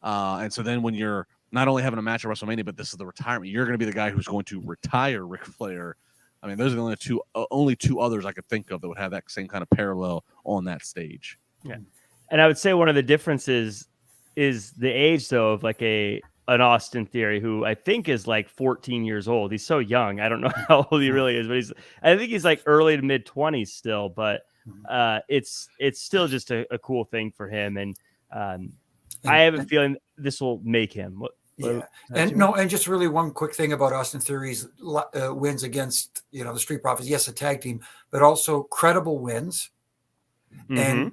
And so then when you're not only having a match at WrestleMania, but this is the retirement, you're going to be the guy who's going to retire Ric Flair. I mean, those are the only two others I could think of that would have that same kind of parallel on that stage. Yeah. And I would say one of the differences is the age, though, of an Austin Theory, who I think is 14 years old. He's so young. I don't know how old he really is, but I think he's early to mid 20s still. But it's still just a cool thing for him. And I have a feeling this will make him. And just really one quick thing about Austin Theory's wins against, the Street Profits. Yes, a tag team, but also credible wins and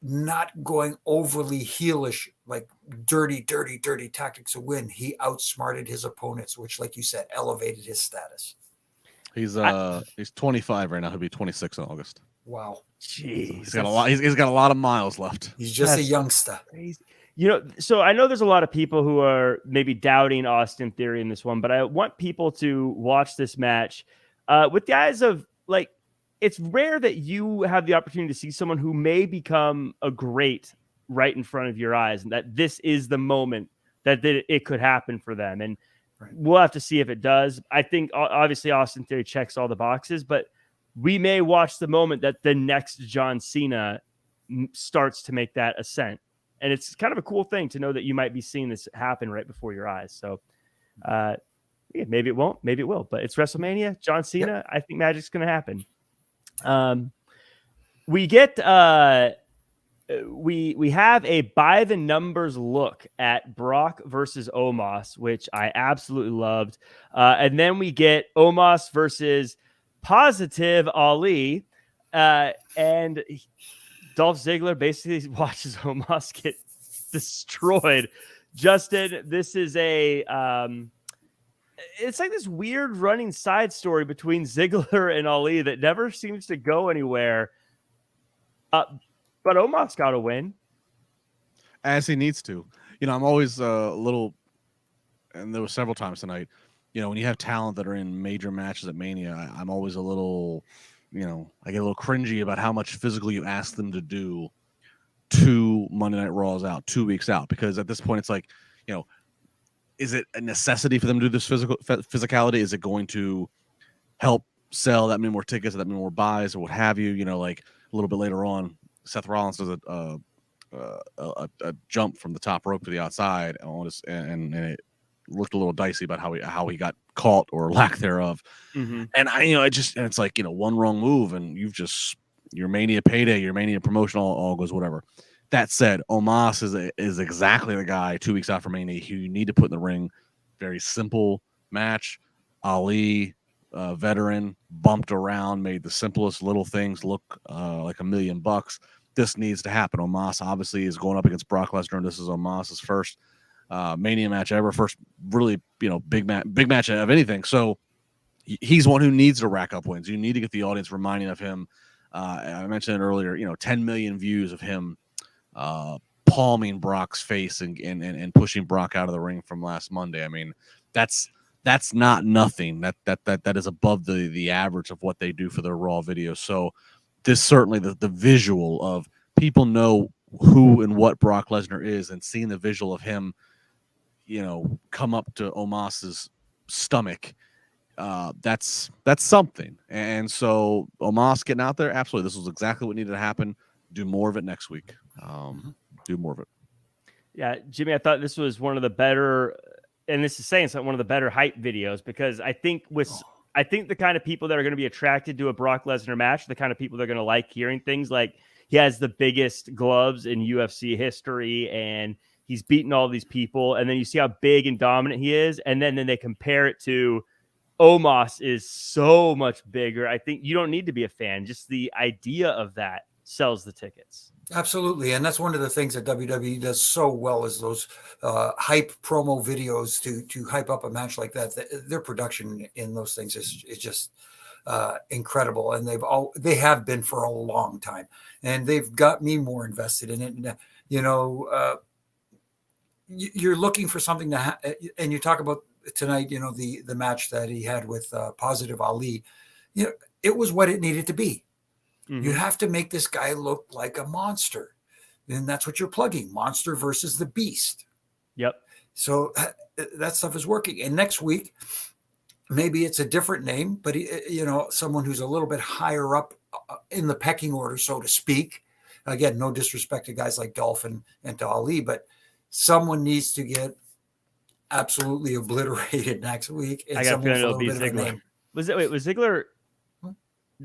not going overly heelish, like dirty tactics to win. He outsmarted his opponents, which, like you said, elevated his status. He's 25 right now. He'll be 26 in August. Wow. Jeez. He's got a lot. He's got a lot of miles left. He's just a youngster. Crazy. So I know there's a lot of people who are maybe doubting Austin Theory in this one, but I want people to watch this match with the eyes of, like, it's rare that you have the opportunity to see someone who may become a great right in front of your eyes, and that this is the moment that it could happen for them. And we'll have to see if it does. I think obviously Austin Theory checks all the boxes, but we may watch the moment that the next John Cena starts to make that ascent. And it's kind of a cool thing to know that you might be seeing this happen right before your eyes. So maybe it won't, maybe it will, but it's WrestleMania, John Cena. Yep. I think magic's going to happen. We get we have a by the numbers look at Brock versus Omas, which I absolutely loved. And then we get Omas versus Positive Ali, and Dolph Ziggler basically watches Omas get destroyed. Justin, this is it's like this weird running side story between Ziggler and Ali that never seems to go anywhere. But Omas got to win. As he needs to. I'm always a little, and there were several times tonight, when you have talent that are in major matches at Mania, I'm always a little, I get a little cringy about how much physical you ask them to do 2 Monday Night Raws out, 2 weeks out, because at this point it's like, is it a necessity for them to do this physicality? Is it going to help sell that many more tickets, that many more buys, or what have you? Like a little bit later on, Seth Rollins does a jump from the top rope to the outside, and it looked a little dicey about how he got caught or lack thereof. And it's like, one wrong move and your Mania payday, your Mania promotion all goes whatever. That said, Omas is exactly the guy 2 weeks out from Mania who you need to put in the ring. Very simple match. Ali, veteran, bumped around, made the simplest little things look like $1 million. This needs to happen. Omas obviously is going up against Brock Lesnar, and this is Omas's first Mania match ever, first really big match of anything. So he's one who needs to rack up wins. You need to get the audience reminding of him. I mentioned it earlier. 10 million views of him palming Brock's face and pushing Brock out of the ring from last Monday. I mean, that's not nothing. That is above the average of what they do for their Raw videos. So this certainly the visual of people know who and what Brock Lesnar is, and seeing the visual of him, come up to Omas's stomach. That's something. And so Omas getting out there, absolutely. This was exactly what needed to happen. Do more of it next week. Do more of it. Yeah, Jimmy, I thought this was one of the better, and this is saying something, one of the better hype videos, because I think the kind of people that are going to be attracted to a Brock Lesnar match, the kind of people that are going to like hearing things like he has the biggest gloves in UFC history and he's beaten all these people. And then you see how big and dominant he is. And then they compare it to Omas is so much bigger. I think you don't need to be a fan. Just the idea of that sells the tickets. Absolutely. And that's one of the things that WWE does so well, is those hype promo videos to hype up a match like that. Their production in those things is just incredible. And they have been for a long time, and they've got me more invested in it. And, you're looking for something and you talk about tonight, the match that he had with Positive Ali, it was what it needed to be. Mm-hmm. You have to make this guy look like a monster. And that's what you're plugging. Monster versus the Beast. Yep. So that stuff is working. And next week, maybe it's a different name, but someone who's a little bit higher up in the pecking order, so to speak. Again, no disrespect to guys like Dolph and to Ali, but someone needs to get absolutely obliterated next week. And I got a feeling it'll be Ziggler. Was Ziggler?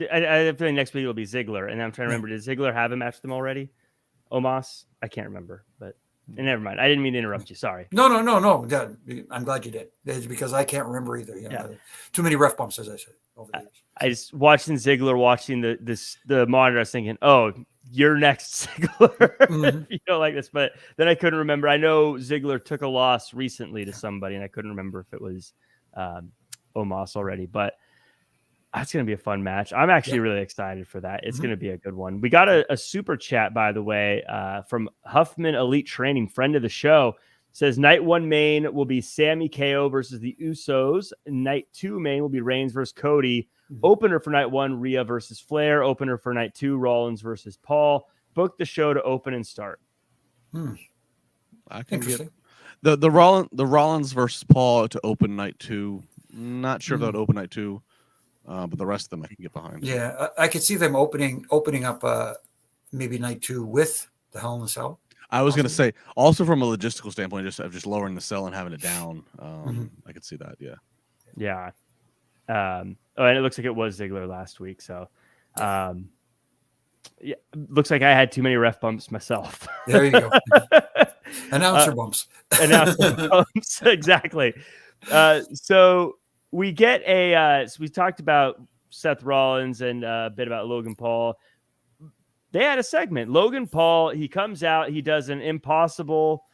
I feel like next week will be Ziggler, and I'm trying to remember. Did Ziggler have a match with them already? Omas? I can't remember, but never mind. I didn't mean to interrupt you. Sorry. No. I'm glad you did. It's because I can't remember either. Too many ref bumps, as I said. Over the years. I just watching Ziggler, watching the monitor, I was thinking, oh, you're next, Ziggler. You know, like this. But then I couldn't remember. I know Ziggler took a loss recently to somebody, and I couldn't remember if it was Omas already. But that's going to be a fun match. I'm actually really excited for that. It's going to be a good one. We got a super chat, by the way, from Huffman Elite Training, friend of the show. Says night 1 main will be Sammy Ko versus the Usos. Night 2 main will be Reigns versus Cody. Opener for night 1, Rhea versus Flair. Opener for night 2, Rollins versus Paul. Book the show to open and start. I can get the Rollins versus Paul to open night 2. Not sure if that would open night 2. But the rest of them I can get behind. Yeah, I could see them opening up maybe night 2 with the Hell in a Cell. I was going to say, also from a logistical standpoint, just lowering the cell and having it down. I could see that. Yeah. Yeah. And it looks like it was Ziggler last week. So, looks like I had too many ref bumps myself. There you go. Announcer bumps. Announcer bumps. Exactly. So we get so we talked about Seth Rollins and a bit about Logan Paul. They had a segment. Logan Paul, he comes out, he does an impossible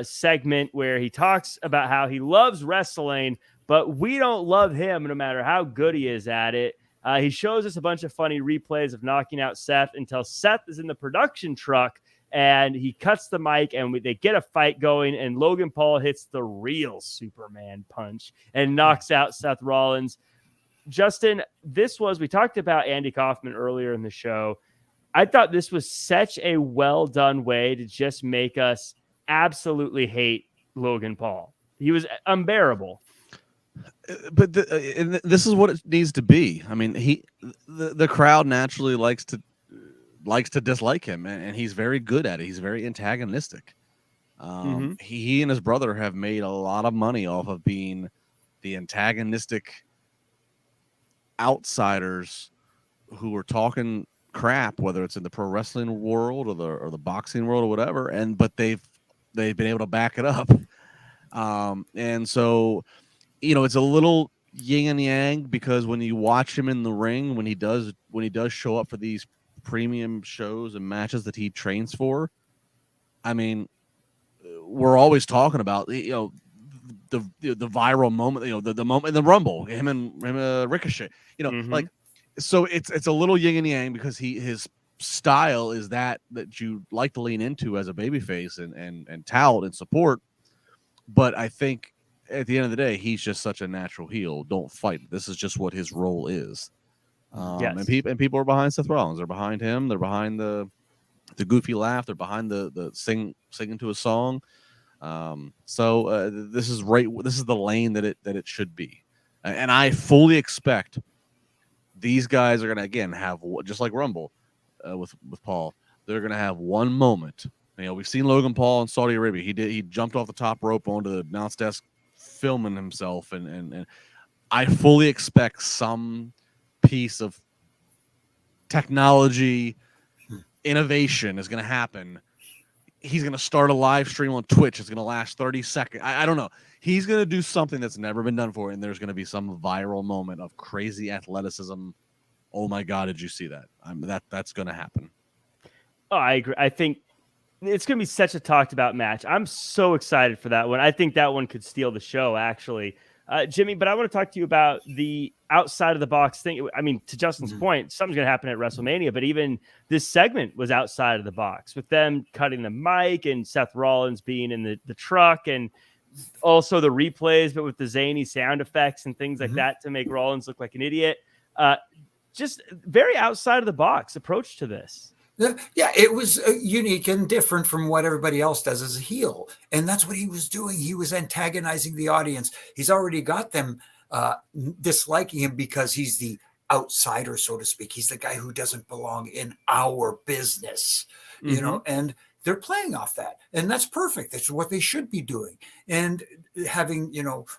segment where he talks about how he loves wrestling, but we don't love him no matter how good he is at it. He shows us a bunch of funny replays of knocking out Seth until Seth is in the production truck and he cuts the mic and they get a fight going, and Logan Paul hits the real Superman punch and knocks out Seth Rollins. Justin, we talked about Andy Kaufman earlier in the show. I thought this was such a well done way to just make us absolutely hate Logan Paul. He was unbearable. But this is what it needs to be. I mean, the crowd naturally likes to dislike him, and he's very good at it. He's very antagonistic. He and his brother have made a lot of money off of being the antagonistic outsiders who are talking crap, whether it's in the pro wrestling world or the boxing world or whatever, but they've been able to back it up. And so, it's a little yin and yang, because when you watch him in the ring, when he does show up for these premium shows and matches that he trains for, I mean, we're always talking about the viral moment, the moment in the Rumble, him and Ricochet, like. So it's a little yin and yang, because his style is that you like to lean into as a babyface and tout and support. But I think at the end of the day, he's just such a natural heel. Don't fight. This is just what his role is. And people are behind Seth Rollins. They're behind him. They're behind the goofy laugh. They're behind the singing to a song. So this is right. This is the lane that it should be. And I fully expect these guys are going to, again, have, just like Rumble with Paul, they're going to have one moment. We've seen Logan Paul in Saudi Arabia. He jumped off the top rope onto the announce desk filming himself. And I fully expect some piece of technology innovation is going to happen. He's going to start a live stream on Twitch. It's going to last 30 seconds. I don't know. He's going to do something that's never been done before, and there's going to be some viral moment of crazy athleticism. Oh my God, did you see that? That's going to happen. Oh, I agree. I think it's going to be such a talked about match. I'm so excited for that one. I think that one could steal the show, actually. Jimmy, but I want to talk to you about the outside of the box thing. I mean, to Justin's point, something's going to happen at WrestleMania, but even this segment was outside of the box, with them cutting the mic and Seth Rollins being in the truck, and also the replays, but with the zany sound effects and things like that to make Rollins look like an idiot. Just very outside of the box approach to this. Yeah, it was unique and different from what everybody else does as a heel. And that's what he was doing. He was antagonizing the audience. He's already got them disliking him because he's the outsider, so to speak. He's the guy who doesn't belong in our business, and they're playing off that. And that's perfect. That's what they should be doing. And having,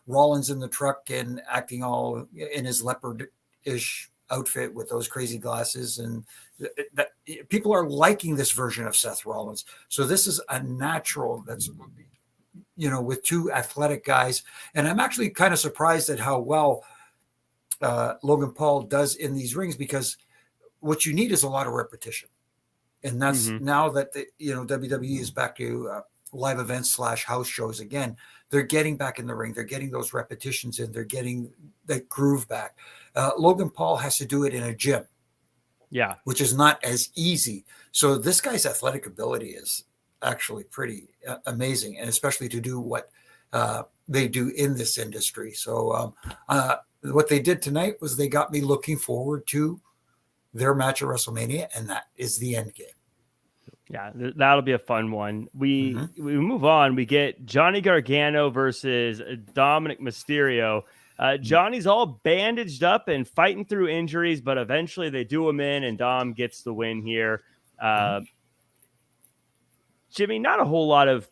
Rollins in the truck and acting all in his leopard-ish outfit with those crazy glasses, and that people are liking this version of Seth Rollins. So this is a natural that's, with two athletic guys. And I'm actually kind of surprised at how well Logan Paul does in these rings, because what you need is a lot of repetition. And that's now that WWE is back to live events / house shows again, they're getting back in the ring. They're getting those repetitions in. They're getting that groove back. Logan Paul has to do it in a gym. Yeah. Which is not as easy. So this guy's athletic ability is actually pretty amazing, and especially to do what they do in this industry. So what they did tonight was they got me looking forward to their match at WrestleMania, and that is the end game. Yeah, that'll be a fun one. We move on. We get Johnny Gargano versus Dominic Mysterio. Johnny's all bandaged up and fighting through injuries, but eventually they do him in, and Dom gets the win here. Jimmy, not a whole lot of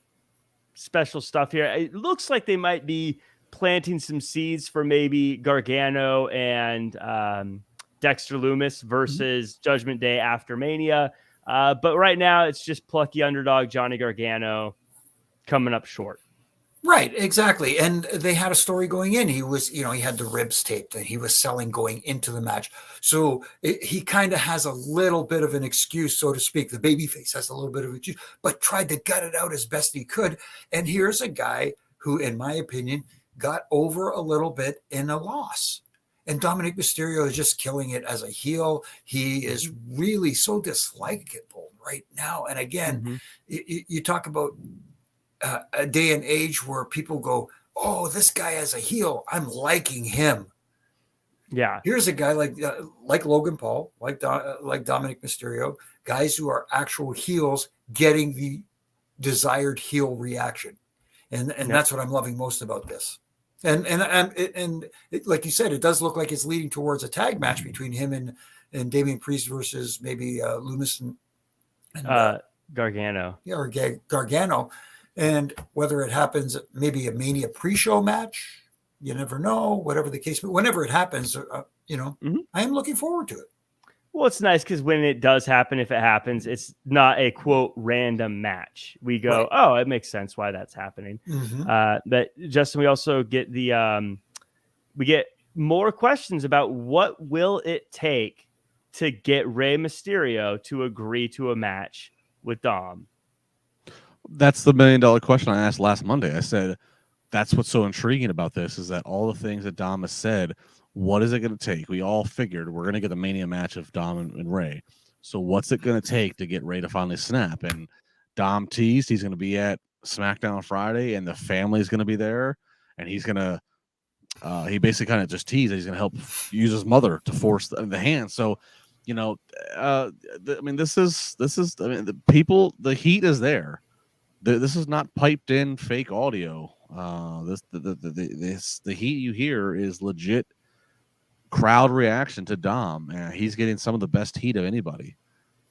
special stuff here. It looks like they might be planting some seeds for maybe Gargano and Dexter Lumis versus Judgment Day after Mania. But right now it's just plucky underdog Johnny Gargano coming up short. Right, exactly. And they had a story going in. He was, he had the ribs taped and he was selling going into the match. So he kind of has a little bit of an excuse, so to speak. The babyface has a little bit of an excuse, but tried to gut it out as best he could. And here's a guy who, in my opinion, got over a little bit in a loss. And Dominic Mysterio is just killing it as a heel. He is really so dislikable right now. And again, you talk about a day and age where people go, oh, this guy as a heel, I'm liking him. Yeah. Here's a guy like Logan Paul, like Dominic Mysterio, guys who are actual heels getting the desired heel reaction. And that's what I'm loving most about this. And like you said, it does look like it's leading towards a tag match between him and Damian Priest versus maybe Lumis and Gargano. Yeah, or Gargano. And whether it happens, maybe a Mania pre-show match, you never know, whatever the case. But whenever it happens, I am looking forward to it. Well, it's nice because when it does happen, if it happens, it's not a quote random match. We go, right. Oh, it makes sense why that's happening. But Justin, we also get we get more questions about what will it take to get Rey Mysterio to agree to a match with Dom. That's the $1 million question I asked last Monday. I said, that's what's so intriguing about this is that all the things that Dom has said, what is it going to take? We all figured we're going to get the Mania match of Dom and Rey. So what's it going to take to get Rey to finally snap? And Dom teased he's going to be at SmackDown Friday and the family's going to be there. And he's going to, he basically kind of just teased that he's going to help use his mother to force the hand. So, this is, the people, the heat is there. This is not piped in fake audio. The heat you hear is legit crowd reaction to Dom. He's getting some of the best heat of anybody.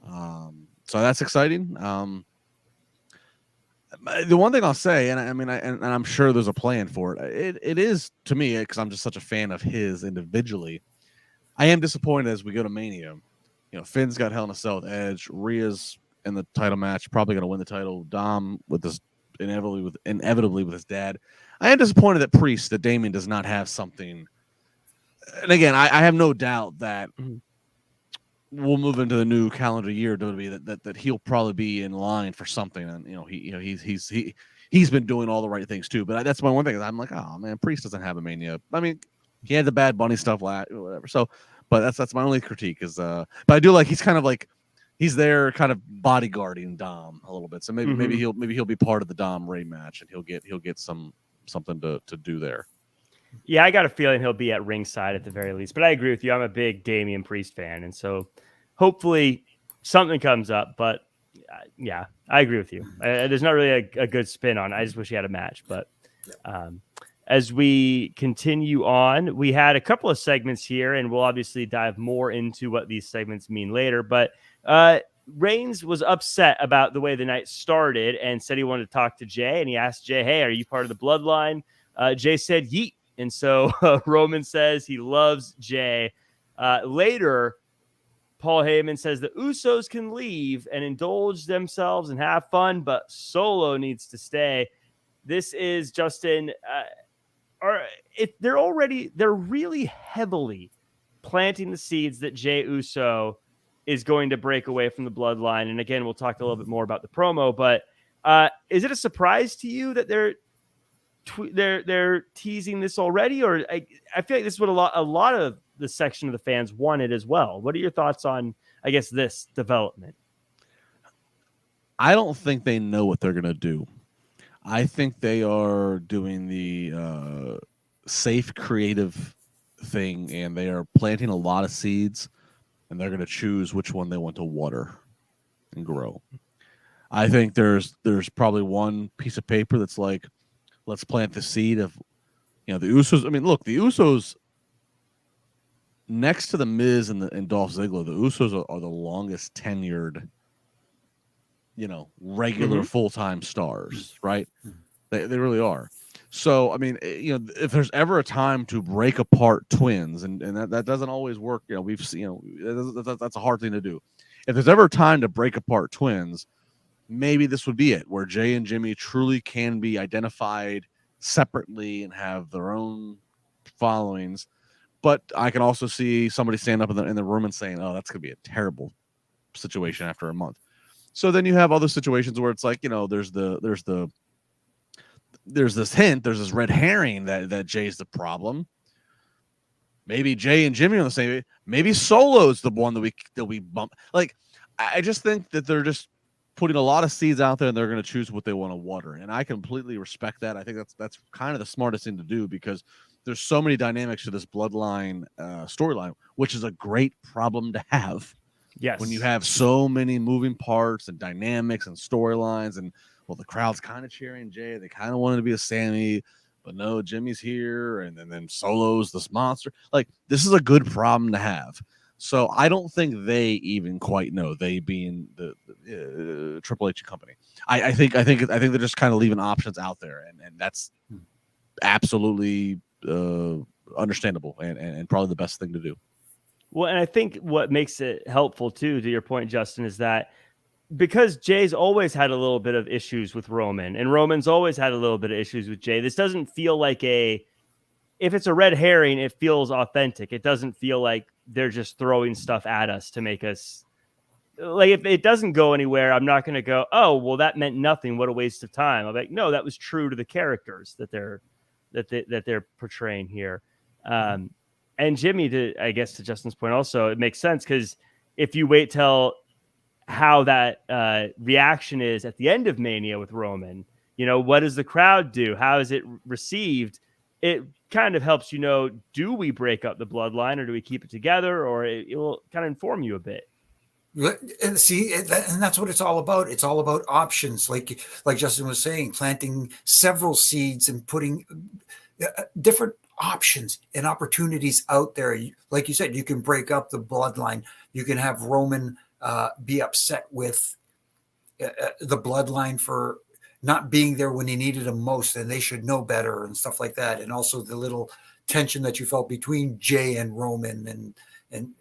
So that's exciting. The one thing I'll say, and I'm sure there's a plan for it. It is to me, because I'm just such a fan of his individually. I am disappointed as we go to Mania. Finn's got Hell in a Cell with Edge. Rhea's in the title match, probably going to win the title. Dom with this inevitably with his dad. I am disappointed that that Damian does not have something. And again, I have no doubt that we'll move into the new calendar year WWE that he'll probably be in line for something. And he's been doing all the right things too. But that's my one thing. I'm like, oh man, Priest doesn't have a Mania. I mean, he had the Bad Bunny stuff, whatever. So, but that's my only critique is. But I do like he's kind of like. He's there, kind of bodyguarding Dom a little bit. So maybe he'll be part of the Dom Rey match, and he'll get something to do there. Yeah, I got a feeling he'll be at ringside at the very least. But I agree with you. I'm a big Damian Priest fan, and so hopefully something comes up. But yeah, I agree with you. There's not really a good spin on it. I just wish he had a match. But as we continue on, we had a couple of segments here, and we'll obviously dive more into what these segments mean later. But Reigns was upset about the way the night started and said he wanted to talk to Jay. And he asked Jay, hey, are you part of the bloodline? Jay said, yeet. And so Roman says he loves Jay. Later, Paul Heyman says the Usos can leave and indulge themselves and have fun, but Solo needs to stay. This is Justin. They're really heavily planting the seeds that Jey Uso is going to break away from the bloodline. And again, we'll talk a little bit more about the promo, but is it a surprise to you that they're teasing this already? Or I feel like this is what a lot of the section of the fans wanted as well. What are your thoughts on, I guess, this development? I don't think they know what they're going to do. I think they are doing the safe, creative thing, and they are planting a lot of seeds, and they're going to choose which one they want to water and grow. I think there's probably one piece of paper that's like, let's plant the seed of, the Usos. I mean, look, the Usos, next to the Miz and Dolph Ziggler, the Usos are the longest tenured, regular full-time stars, right? They really are. So, I mean, if there's ever a time to break apart twins, and that doesn't always work, we've seen, that's a hard thing to do. If there's ever a time to break apart twins, maybe this would be it, where Jey and Jimmy truly can be identified separately and have their own followings. But I can also see somebody stand up in the room and saying, "Oh, that's going to be a terrible situation after a month." So then you have other situations where it's like, there's this hint, there's this red herring that Jay's the problem. Maybe Jey and Jimmy are the same. Maybe Solo's the one that we bump. Like, I just think that they're just putting a lot of seeds out there, and they're going to choose what they want to water. And I completely respect that. I think that's kind of the smartest thing to do, because there's so many dynamics to this bloodline storyline, which is a great problem to have. Yes. When you have so many moving parts and dynamics and storylines, and the crowd's kind of cheering Jey. They kind of wanted to be a Sammy, but no, Jimmy's here, and then Solo's this monster. Like, this is a good problem to have. So I don't think they even quite know, they being the Triple H company. I think they're just kind of leaving options out there, and that's absolutely understandable and probably the best thing to do. Well, and I think what makes it helpful too, to your point, Justin, is that because Jay's always had a little bit of issues with Roman, and Roman's always had a little bit of issues with Jey, this doesn't feel like if it's a red herring, it feels authentic. It doesn't feel like they're just throwing stuff at us to make us, like, if it doesn't go anywhere, I'm not going to go, oh, well, that meant nothing. What a waste of time. I'm like, no, that was true to the characters that they're portraying here. And Jimmy, I guess to Justin's point also, it makes sense, because if you wait till how that reaction is at the end of Mania with Roman, what does the crowd do? How is it received? It kind of helps, do we break up the bloodline, or do we keep it together, or it will kind of inform you a bit. And see, and that's what it's all about. It's all about options, like Justin was saying, planting several seeds and putting different options and opportunities out there. Like you said, you can break up the bloodline. You can have Roman be upset with the bloodline for not being there when he needed them most, and they should know better and stuff like that. And also the little tension that you felt between Jey and Roman, and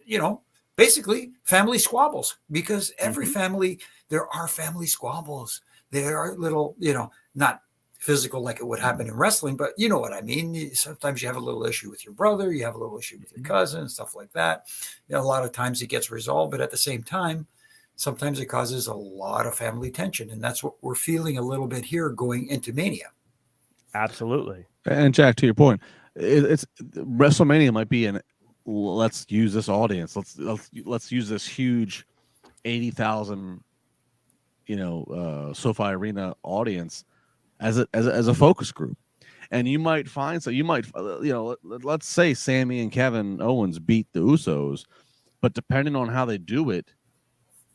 basically family squabbles, because every family, there are family squabbles. There are little, not physical like it would happen in wrestling, but you know what I mean. Sometimes you have a little issue with your brother, you have a little issue with your cousin, stuff like that. A lot of times it gets resolved, but at the same time, sometimes it causes a lot of family tension, and that's what we're feeling a little bit here going into Mania. Absolutely. And Jack, to your point, it's WrestleMania might be let's use this audience. Let's use this huge 80,000, SoFi Arena audience as a focus group. And you might find, let's say Sammy and Kevin Owens beat the Usos, but depending on how they do it,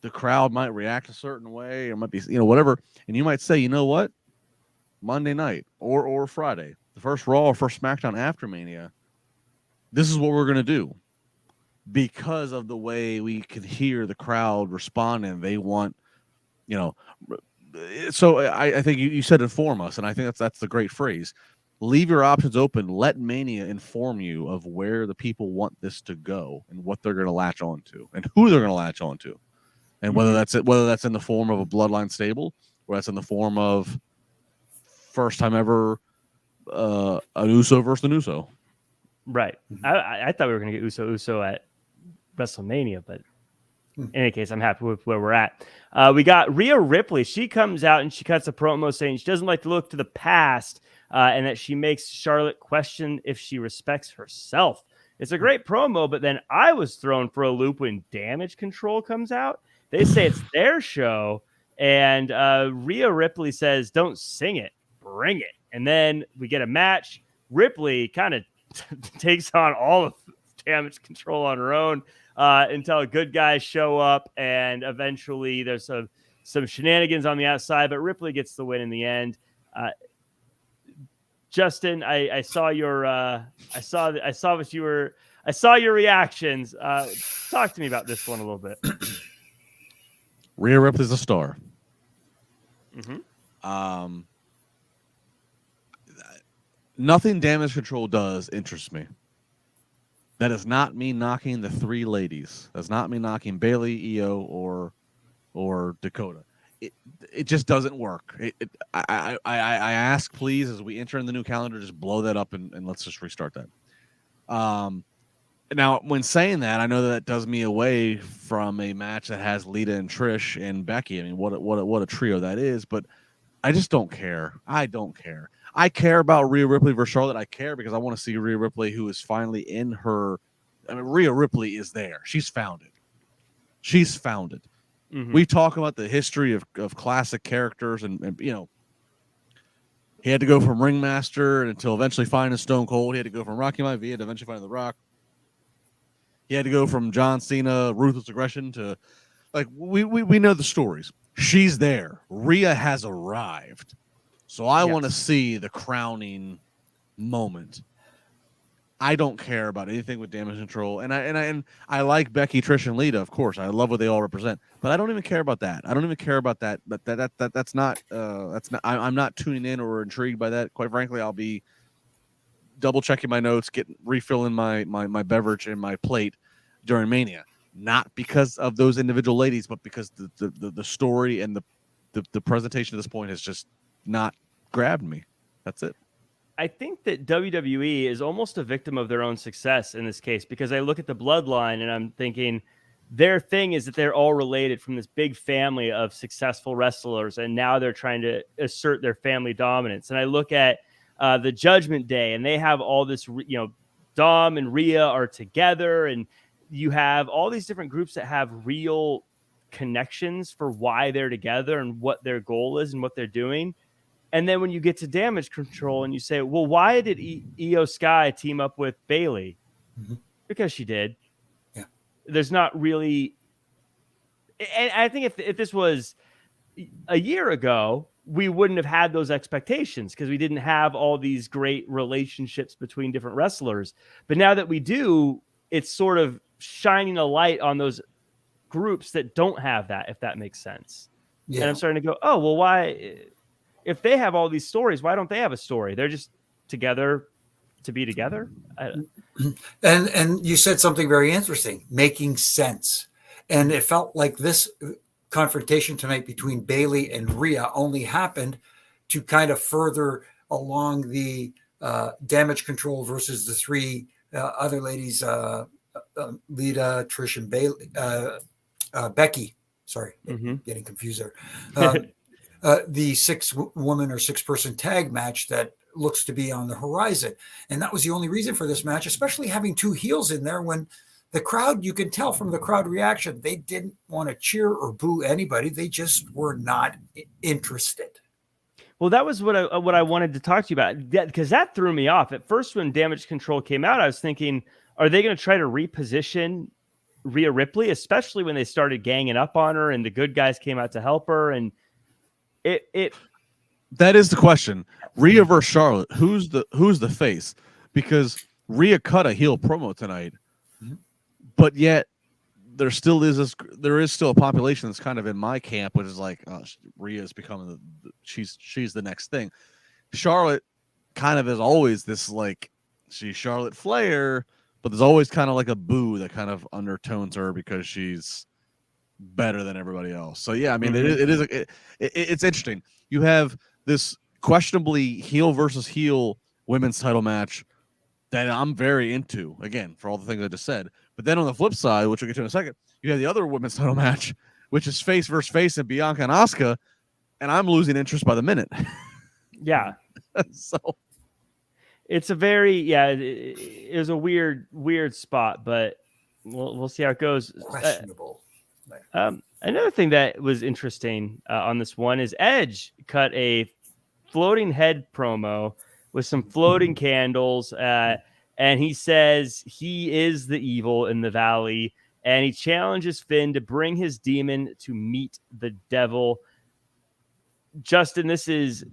the crowd might react a certain way, or might be, whatever. And you might say, you know what? Monday night or Friday, the first Raw or first SmackDown after Mania, this is what we're going to do, because of the way we could hear the crowd responding. They want, so I think you said inform us, and I think that's the great phrase. leave your options open. Let Mania inform you of where the people want this to go and what they're going to latch on to and who they're going to latch on to. And whether that's in the form of a bloodline stable or that's in the form of first time ever an Uso versus an Uso. Right. I thought we were going to get Uso at WrestleMania, but in any case, I'm happy with where we're at. We got Rhea Ripley. She comes out and she cuts a promo saying she doesn't like to look to the past and that she makes Charlotte question if she respects herself. It's a great promo, but then I was thrown for a loop when Damage Control comes out. They say it's their show, and Rhea Ripley says, "Don't sing it, bring it." And then we get a match. Ripley kind of takes on all of Damage Control on her own until good guys show up, and eventually there's some shenanigans on the outside, but Ripley gets the win in the end. Justin, I saw your reactions. Talk to me about this one a little bit. Rhea Ripley's a star. Mm-hmm. Nothing Damage Control does interests me. That is not me knocking the three ladies. That's not me knocking Bayley, Io, or Dakota. It just doesn't work. I ask, please, as we enter in the new calendar, just blow that up and let's just restart that. Now, when saying that, I know that does me away from a match that has Lita and Trish and Becky. I mean, what a trio that is, but I just don't care. I don't care. I care about Rhea Ripley versus Charlotte. I care because I want to see Rhea Ripley, who is finally in her. I mean, Rhea Ripley is there. She's found it. She's found it. Mm-hmm. We talk about the history of classic characters, and you know, he had to go from Ringmaster until eventually finding Stone Cold. He had to go from Rocky Maivia to eventually finding The Rock. He had to go from John Cena, Ruthless Aggression to, like, we know the stories. She's there. Rhea has arrived. So I want to see the crowning moment. I don't care about anything with Damage Control, and I like Becky, Trish, and Lita, of course. I love what they all represent, but I don't even care about that. I don't even care about that. But that's not. I'm not tuning in or intrigued by that. Quite frankly, I'll be double checking my notes, refilling my beverage and my plate during Mania. Not because of those individual ladies, but because the story and the presentation at this point has just not grabbed me. That's it. I think that WWE is almost a victim of their own success in this case, because I look at the bloodline and I'm thinking their thing is that they're all related from this big family of successful wrestlers, and now they're trying to assert their family dominance. And I look at the Judgment Day, and they have all this, you know, Dom and Rhea are together, and you have all these different groups that have real connections for why they're together and what their goal is and what they're doing. And then when you get to Damage Control and you say, well, why did Io Sky team up with Bayley? Mm-hmm. Because she did. Yeah. There's not really. And I think if this was a year ago, we wouldn't have had those expectations because we didn't have all these great relationships between different wrestlers. But now that we do, it's sort of shining a light on those groups that don't have that, if that makes sense. Yeah. And I'm starting to go, oh, well, why? If they have all these stories, why don't they have a story? They're just together to be together. And you said something very interesting, making sense. And it felt like this confrontation tonight between Bayley and Rhea only happened to kind of further along the Damage Control versus the three other ladies, Lita, Trish, and Bayley, Becky. Sorry, getting confused there. The 6-woman or 6-person tag match that looks to be on the horizon. And that was the only reason for this match, especially having two heels in there when the crowd, you can tell from the crowd reaction, they didn't want to cheer or boo anybody. They just were not interested. Well, that was what I wanted to talk to you about, because that threw me off. At first, when Damage Control came out, I was thinking, are they going to try to reposition Rhea Ripley, especially when they started ganging up on her and the good guys came out to help her? And that is the question. Rhea versus Charlotte. Who's the face? Because Rhea cut a heel promo tonight, but yet there is still a population that's kind of in my camp, which is like, oh, Rhea is becoming she's the next thing. Charlotte kind of is always this like she's Charlotte Flair, but there's always kind of like a boo that kind of undertones her because she's better than everybody else. So yeah, I mean, it's interesting. You have this questionably heel versus heel women's title match that I'm very into, again, for all the things I just said. But then on the flip side, which we'll get to in a second, you have the other women's title match, which is face versus face and Bianca and Asuka, and I'm losing interest by the minute. Yeah. So it's a very, it was a weird spot, but we'll see how it goes. Questionable. Another thing that was interesting on this one is Edge cut a floating head promo with some floating candles, and he says he is the evil in the valley, and he challenges Finn to bring his demon to meet the devil. Justin, this is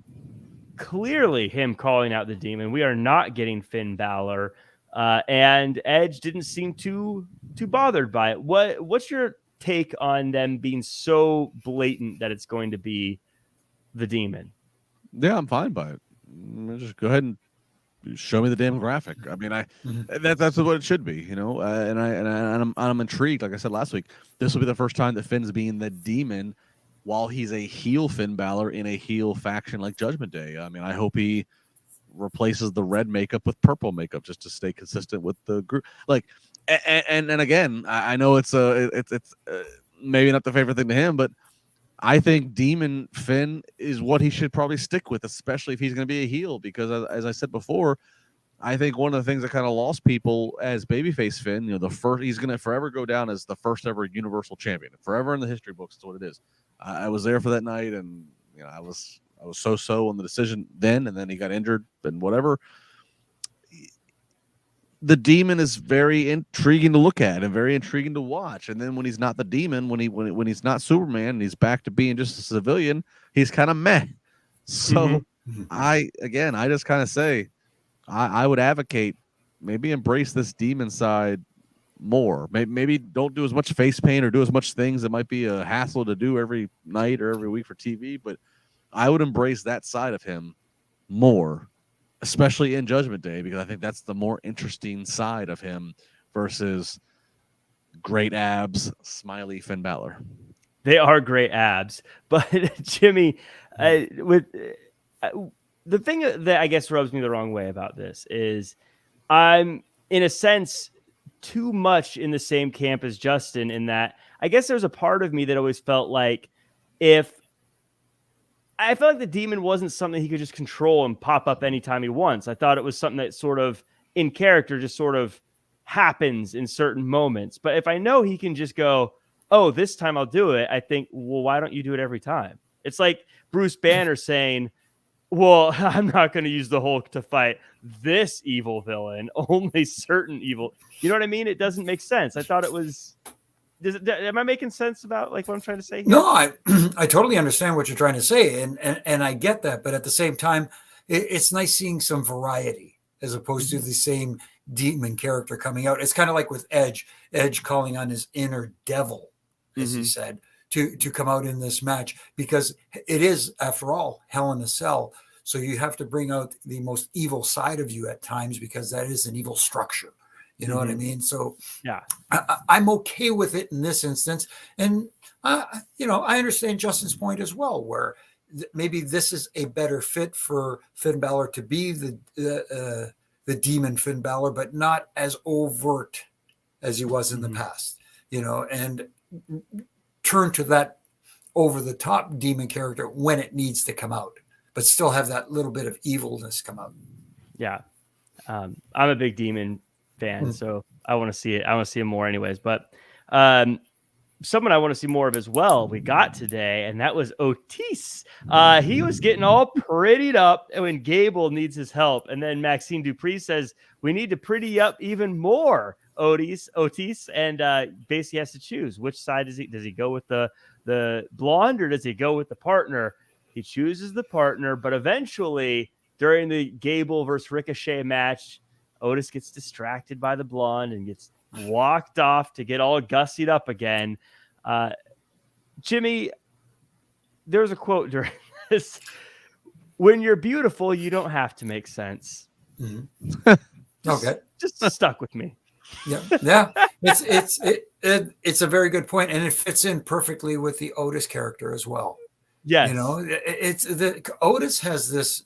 clearly him calling out the demon. We are not getting Finn Balor, and Edge didn't seem too bothered by it. What's your take on them being so blatant that it's going to be the demon? Yeah, I'm fine by it. Just go ahead and show me the damn graphic. I mean, that's what it should be, and I'm intrigued. Like I said last week, this will be the first time that Finn's being the demon while he's a heel Finn Balor in a heel faction like Judgment Day. I mean, I hope he replaces the red makeup with purple makeup just to stay consistent with the group. Like, and again, I know it's maybe not the favorite thing to him, but I think Demon Finn is what he should probably stick with, especially if he's going to be a heel, because as I said before, I think one of the things that kind of lost people as babyface Finn, he's going to forever go down as the first ever Universal Champion, forever in the history books. Is what it is. I was there for that night, and I was so on the decision then, and then he got injured and whatever. The demon is very intriguing to look at and very intriguing to watch. And then when he's not the demon, when he's not Superman, and he's back to being just a civilian, he's kind of meh. So I just kind of say, I would advocate maybe embrace this demon side more. Maybe don't do as much face paint or do as much things that might be a hassle to do every night or every week for TV. But I would embrace that side of him more, especially in Judgment Day, because I think that's the more interesting side of him versus great abs, smiley Finn Balor. They are great abs, but Jimmy, the thing that I guess rubs me the wrong way about this is I'm, in a sense, too much in the same camp as Justin, in that I guess there's a part of me that always felt like I felt like the demon wasn't something he could just control and pop up anytime he wants. I thought it was something that sort of in character just sort of happens in certain moments. But if I know he can just go, oh, this time I'll do it, I think, well, why don't you do it every time? It's like Bruce Banner saying, well, I'm not going to use the Hulk to fight this evil villain, only certain evil. You know what I mean? It doesn't make sense. I thought it was... am I making sense about like what I'm trying to say here? No, I totally understand what you're trying to say, and I get that. But at the same time, it's nice seeing some variety as opposed to the same demon character coming out. It's kind of like with Edge calling on his inner devil, as he said, to come out in this match, because it is, after all, Hell in a Cell. So you have to bring out the most evil side of you at times, because that is an evil structure. You know what I mean? So yeah, I'm okay with it in this instance. And, I understand Justin's point as well, where maybe this is a better fit for Finn Balor to be the demon Finn Balor, but not as overt as he was in the past, and turn to that over the top demon character when it needs to come out, but still have that little bit of evilness come out. Yeah. I'm a big demon fan, so I want to see it. I want to see him more anyways, but someone I want to see more of as well we got today, and that was Otis. He was getting all prettied up when Gable needs his help, and then Maxine Dupree says we need to pretty up even more Otis, and basically has to choose which side does he go with the blonde, or does he go with the partner? He chooses the partner, but eventually during the Gable versus Ricochet match, Otis gets distracted by the blonde and gets walked off to get all gussied up again. Jimmy, there was a quote during this. when you're beautiful, you don't have to make sense. Mm-hmm. Okay. Just stuck with me. Yeah. It's a very good point, and it fits in perfectly with the Otis character as well. Yes. You know, Otis has this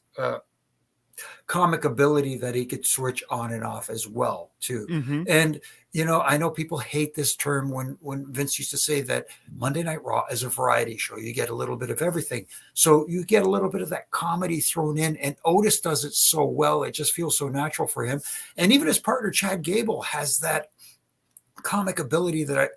comic ability that he could switch on and off as well too. Mm-hmm. And you know, I know people hate this term when Vince used to say that Monday Night Raw is a variety show. You get a little bit of everything. So you get a little bit of that comedy thrown in, and Otis does it so well. It just feels so natural for him. And even his partner Chad Gable has that comic ability that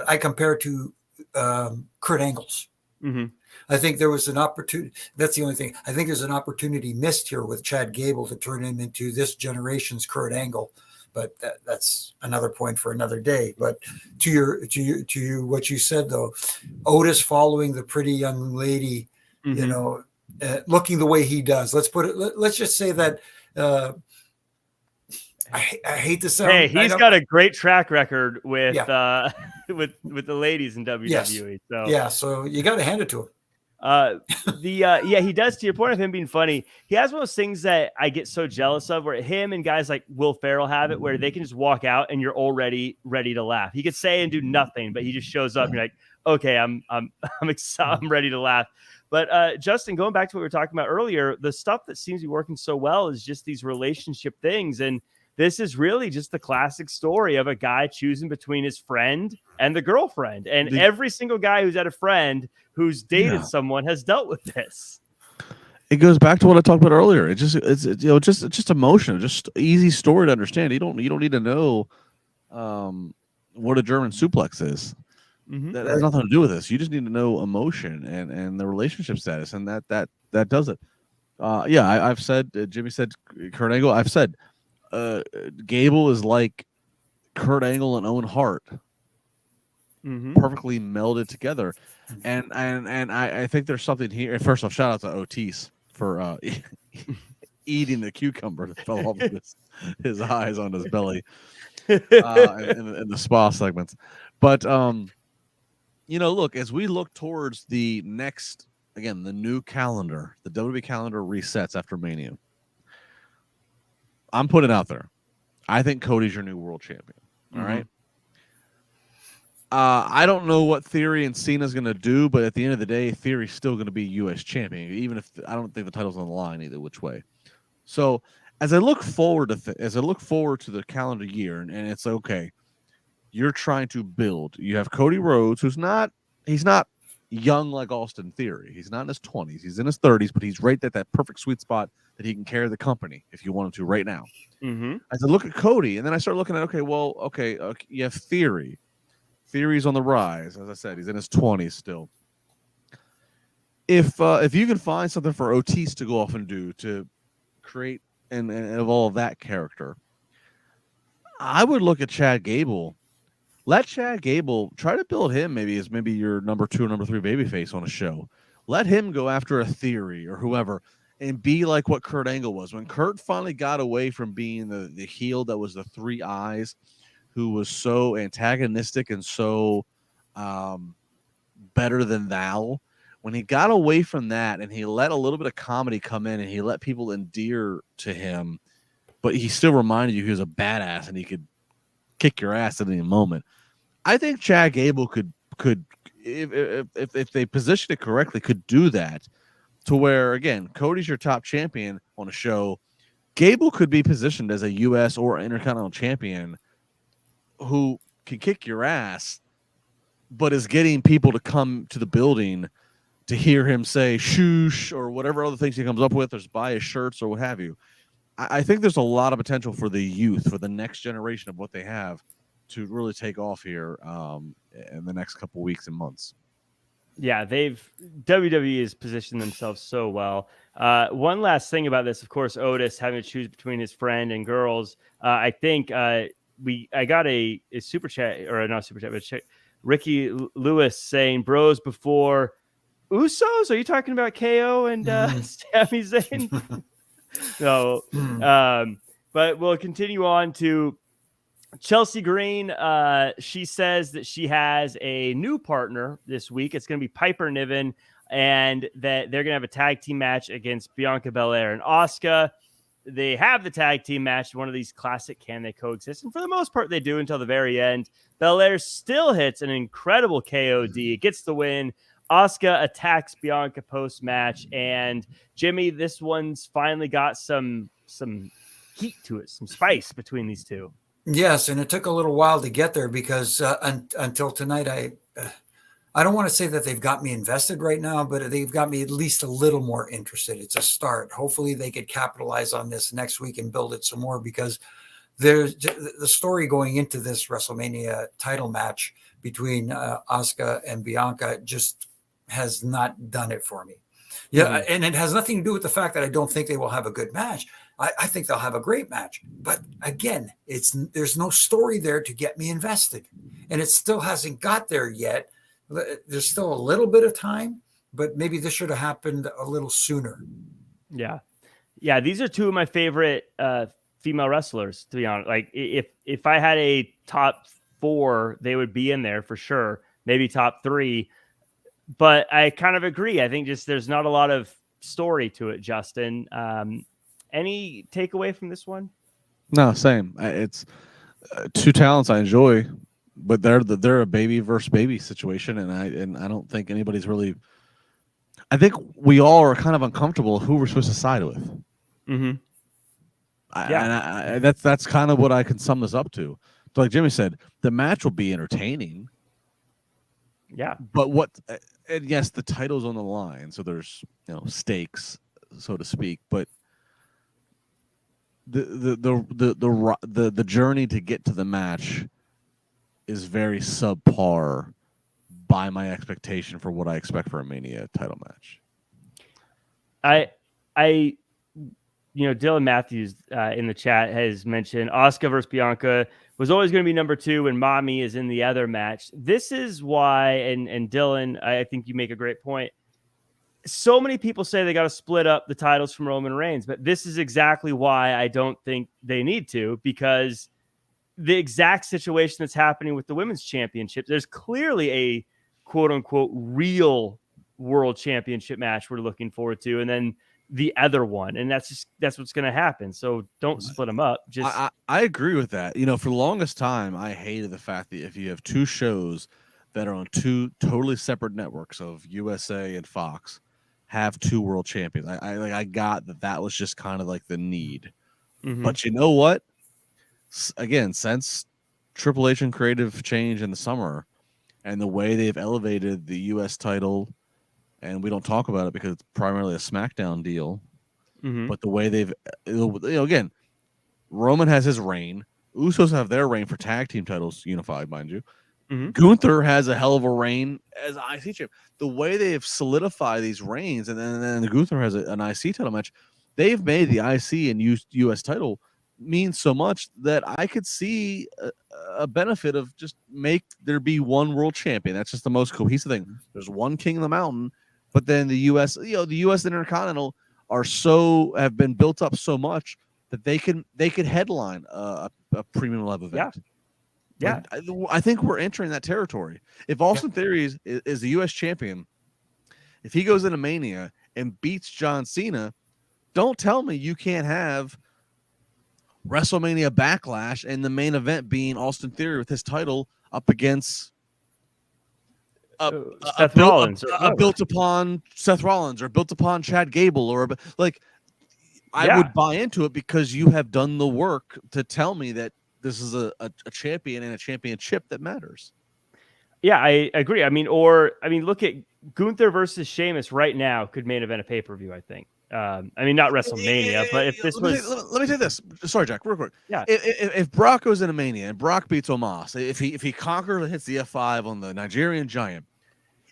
I compare to Kurt Angle's. Mm-hmm. I think there was an opportunity. That's the only thing. I think there's an opportunity missed here with Chad Gable to turn him into this generation's Kurt Angle, but that's another point for another day. But to what you said though, Otis following the pretty young lady, Mm-hmm. you know, looking the way he does. Let's just say that. I hate to sound. Hey, he's got a great track record with with the ladies in WWE. Yes. So Yeah, so you got to hand it to him. He does. To your point of him being funny, he has one of those things that I get so jealous of, where him and guys like Will Ferrell have it, where they can just walk out and you're already ready to laugh. He could say and do nothing, but he just shows up and you're like, okay, I'm ready to laugh. But Justin, going back to what we were talking about earlier, the stuff that seems to be working so well is just these relationship things. And this is really just the classic story of a guy choosing between his friend and the girlfriend. And every single guy who's had a friend who's dated someone has dealt with this. It goes back to what I talked about earlier. It's just emotion, just easy story to understand. You don't need to know what a German suplex is. Mm-hmm. That has nothing to do with this. You just need to know emotion and the relationship status, and that does it. I've said, Jimmy said Kurt Angle. I've said Gable is like Kurt Angle and Owen Hart, perfectly melded together. And I think there's something here. First off, shout out to Otis for eating the cucumber that fell off of his eyes on his belly in the spa segments. But look, as we look towards the next, again, the new calendar, the WWE calendar resets after Mania. I'm putting it out there. I think Cody's your new world champion. All right. I don't know what Theory and Cena's going to do, but at the end of the day, Theory's still going to be U.S. champion, even if I don't think the title's on the line either which way. So as I look forward to the calendar year, and it's okay, you're trying to build. You have Cody Rhodes, he's not young like Austin Theory. He's not in his 20s. He's in his 30s, but he's right at that perfect sweet spot that he can carry the company if you want him to right now. As I look at Cody, and then I start looking at, you have Theory. Theory's on the rise. As I said, he's in his 20s still. If you can find something for Otis to go off and do to create and evolve that character, I would look at Chad Gable. Let Chad Gable try to build him maybe as your number 2 or number 3 babyface on a show. Let him go after a Theory or whoever and be like what Kurt Angle was. When Kurt finally got away from being the heel that was the 3 eyes, who was so antagonistic and so better than thou, when he got away from that and he let a little bit of comedy come in and he let people endear to him, but he still reminded you he was a badass and he could kick your ass at any moment. I think Chad Gable could if they position it correctly, could do that to where, again, Cody's your top champion on a show. Gable could be positioned as a U.S. or Intercontinental champion who can kick your ass, but is getting people to come to the building to hear him say shoosh or whatever other things he comes up with, or buy his shirts or what have you. I think there's a lot of potential for the youth, for the next generation of what they have to really take off here in the next couple weeks and months. Yeah, WWE has positioned themselves so well. One last thing about this, of course, Otis having to choose between his friend and girls. I think I got a super chat, or not super chat, but Ricky Lewis saying bros before Usos. Are you talking about KO and Sami Zayn? No. But we'll continue on to Chelsea Green. She says that she has a new partner this week. It's going to be Piper Niven. and that they're going to have a tag team match against Bianca Belair and Asuka. They have the tag team match, one of these classic can they coexist? And for the most part, they do until the very end. Belair still hits an incredible KOD, gets the win. Asuka attacks Bianca post-match, and Jimmy, this one's finally got some heat to it, some spice between these two. Yes, and it took a little while to get there because until tonight, I don't want to say that they've got me invested right now, but they've got me at least a little more interested. It's a start. Hopefully they could capitalize on this next week and build it some more, because there's the story going into this WrestleMania title match between Asuka and Bianca just has not done it for me. Yeah, mm-hmm. And it has nothing to do with the fact that I don't think they will have a good match. I think they'll have a great match. But again, there's no story there to get me invested. And it still hasn't got there yet. There's still a little bit of time, but maybe this should have happened a little sooner. Yeah. Yeah, these are two of my favorite female wrestlers, to be honest. Like, if I had a top 4, they would be in there for sure. Maybe top 3. But I kind of agree. I think just there's not a lot of story to it, Justin. Any takeaway from this one? No, same. It's two talents I enjoy, but they're a baby versus baby situation, and I don't think anybody's really. I think we all are kind of uncomfortable who we're supposed to side with. Mm-hmm. That's kind of what I can sum this up to. So like Jimmy said, the match will be entertaining. Yeah, but and yes, the title's on the line, so there's stakes, so to speak. But the journey to get to the match is very subpar by my expectation for what I expect for a Mania title match. Dylan Matthews in the chat has mentioned Asuka versus Bianca was always going to be number 2 and Mommy is in the other match. This is why, and Dylan, I think you make a great point. So many people say they got to split up the titles from Roman Reigns, but this is exactly why I don't think they need to, because the exact situation that's happening with the women's championship, there's clearly a quote unquote real world championship match we're looking forward to. And then the other one, and that's what's going to happen. So don't split them up. Just I agree with that. For the longest time, I hated the fact that if you have 2 shows that are on 2 totally separate networks of USA and Fox, have 2 world champions. I got that was just kind of like the need. Mm-hmm. But you know what? Again, since Triple H and creative change in the summer, and the way they've elevated the U.S. title. And we don't talk about it because it's primarily a SmackDown deal. Mm-hmm. But the way they've, again, Roman has his reign. Usos have their reign for tag team titles, unified, mind you. Mm-hmm. Gunther has a hell of a reign as IC champ. The way they have solidified these reigns, and then Gunther has an IC title match, they've made the IC and US title mean so much that I could see a benefit of just make there be one world champion. That's just the most cohesive thing. There's one King of the Mountain. But then the U.S., the U.S. Intercontinental have been built up so much that they could headline a premium level event. Yeah. I think we're entering that territory. If Austin Theory is the U.S. champion, if he goes into Mania and beats John Cena, don't tell me you can't have WrestleMania Backlash and the main event being Austin Theory with his title up against Seth Rollins, built upon Seth Rollins or built upon Chad Gable, or I would buy into it because you have done the work to tell me that this is a champion and a championship that matters. Yeah, I agree. Look at Gunther versus Sheamus right now could main event a pay-per-view, I think. Not WrestleMania, but if this was... Let me say this. Sorry, Jack, real quick. Yeah. If Brock goes into Mania and Brock beats Omas, if he conquers and hits the F5 on the Nigerian Giant,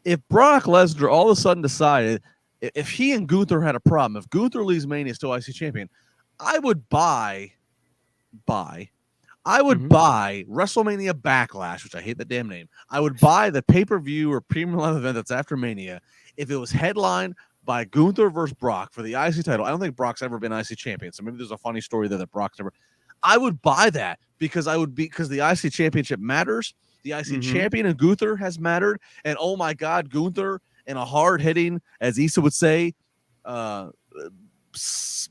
if Brock Lesnar all of a sudden decided, if he and Gunther had a problem, if Gunther leaves Mania still IC champion, I would buy WrestleMania Backlash, which I hate the damn name. I would buy the pay-per-view or premium live event that's after Mania if it was headlined by Gunther versus Brock for the IC title. I don't think Brock's ever been IC champion, so maybe there's a funny story there that Brock's never. I would buy that because the IC championship matters. The IC champion and Gunther has mattered, and oh my God, Gunther in a hard hitting, as Issa would say,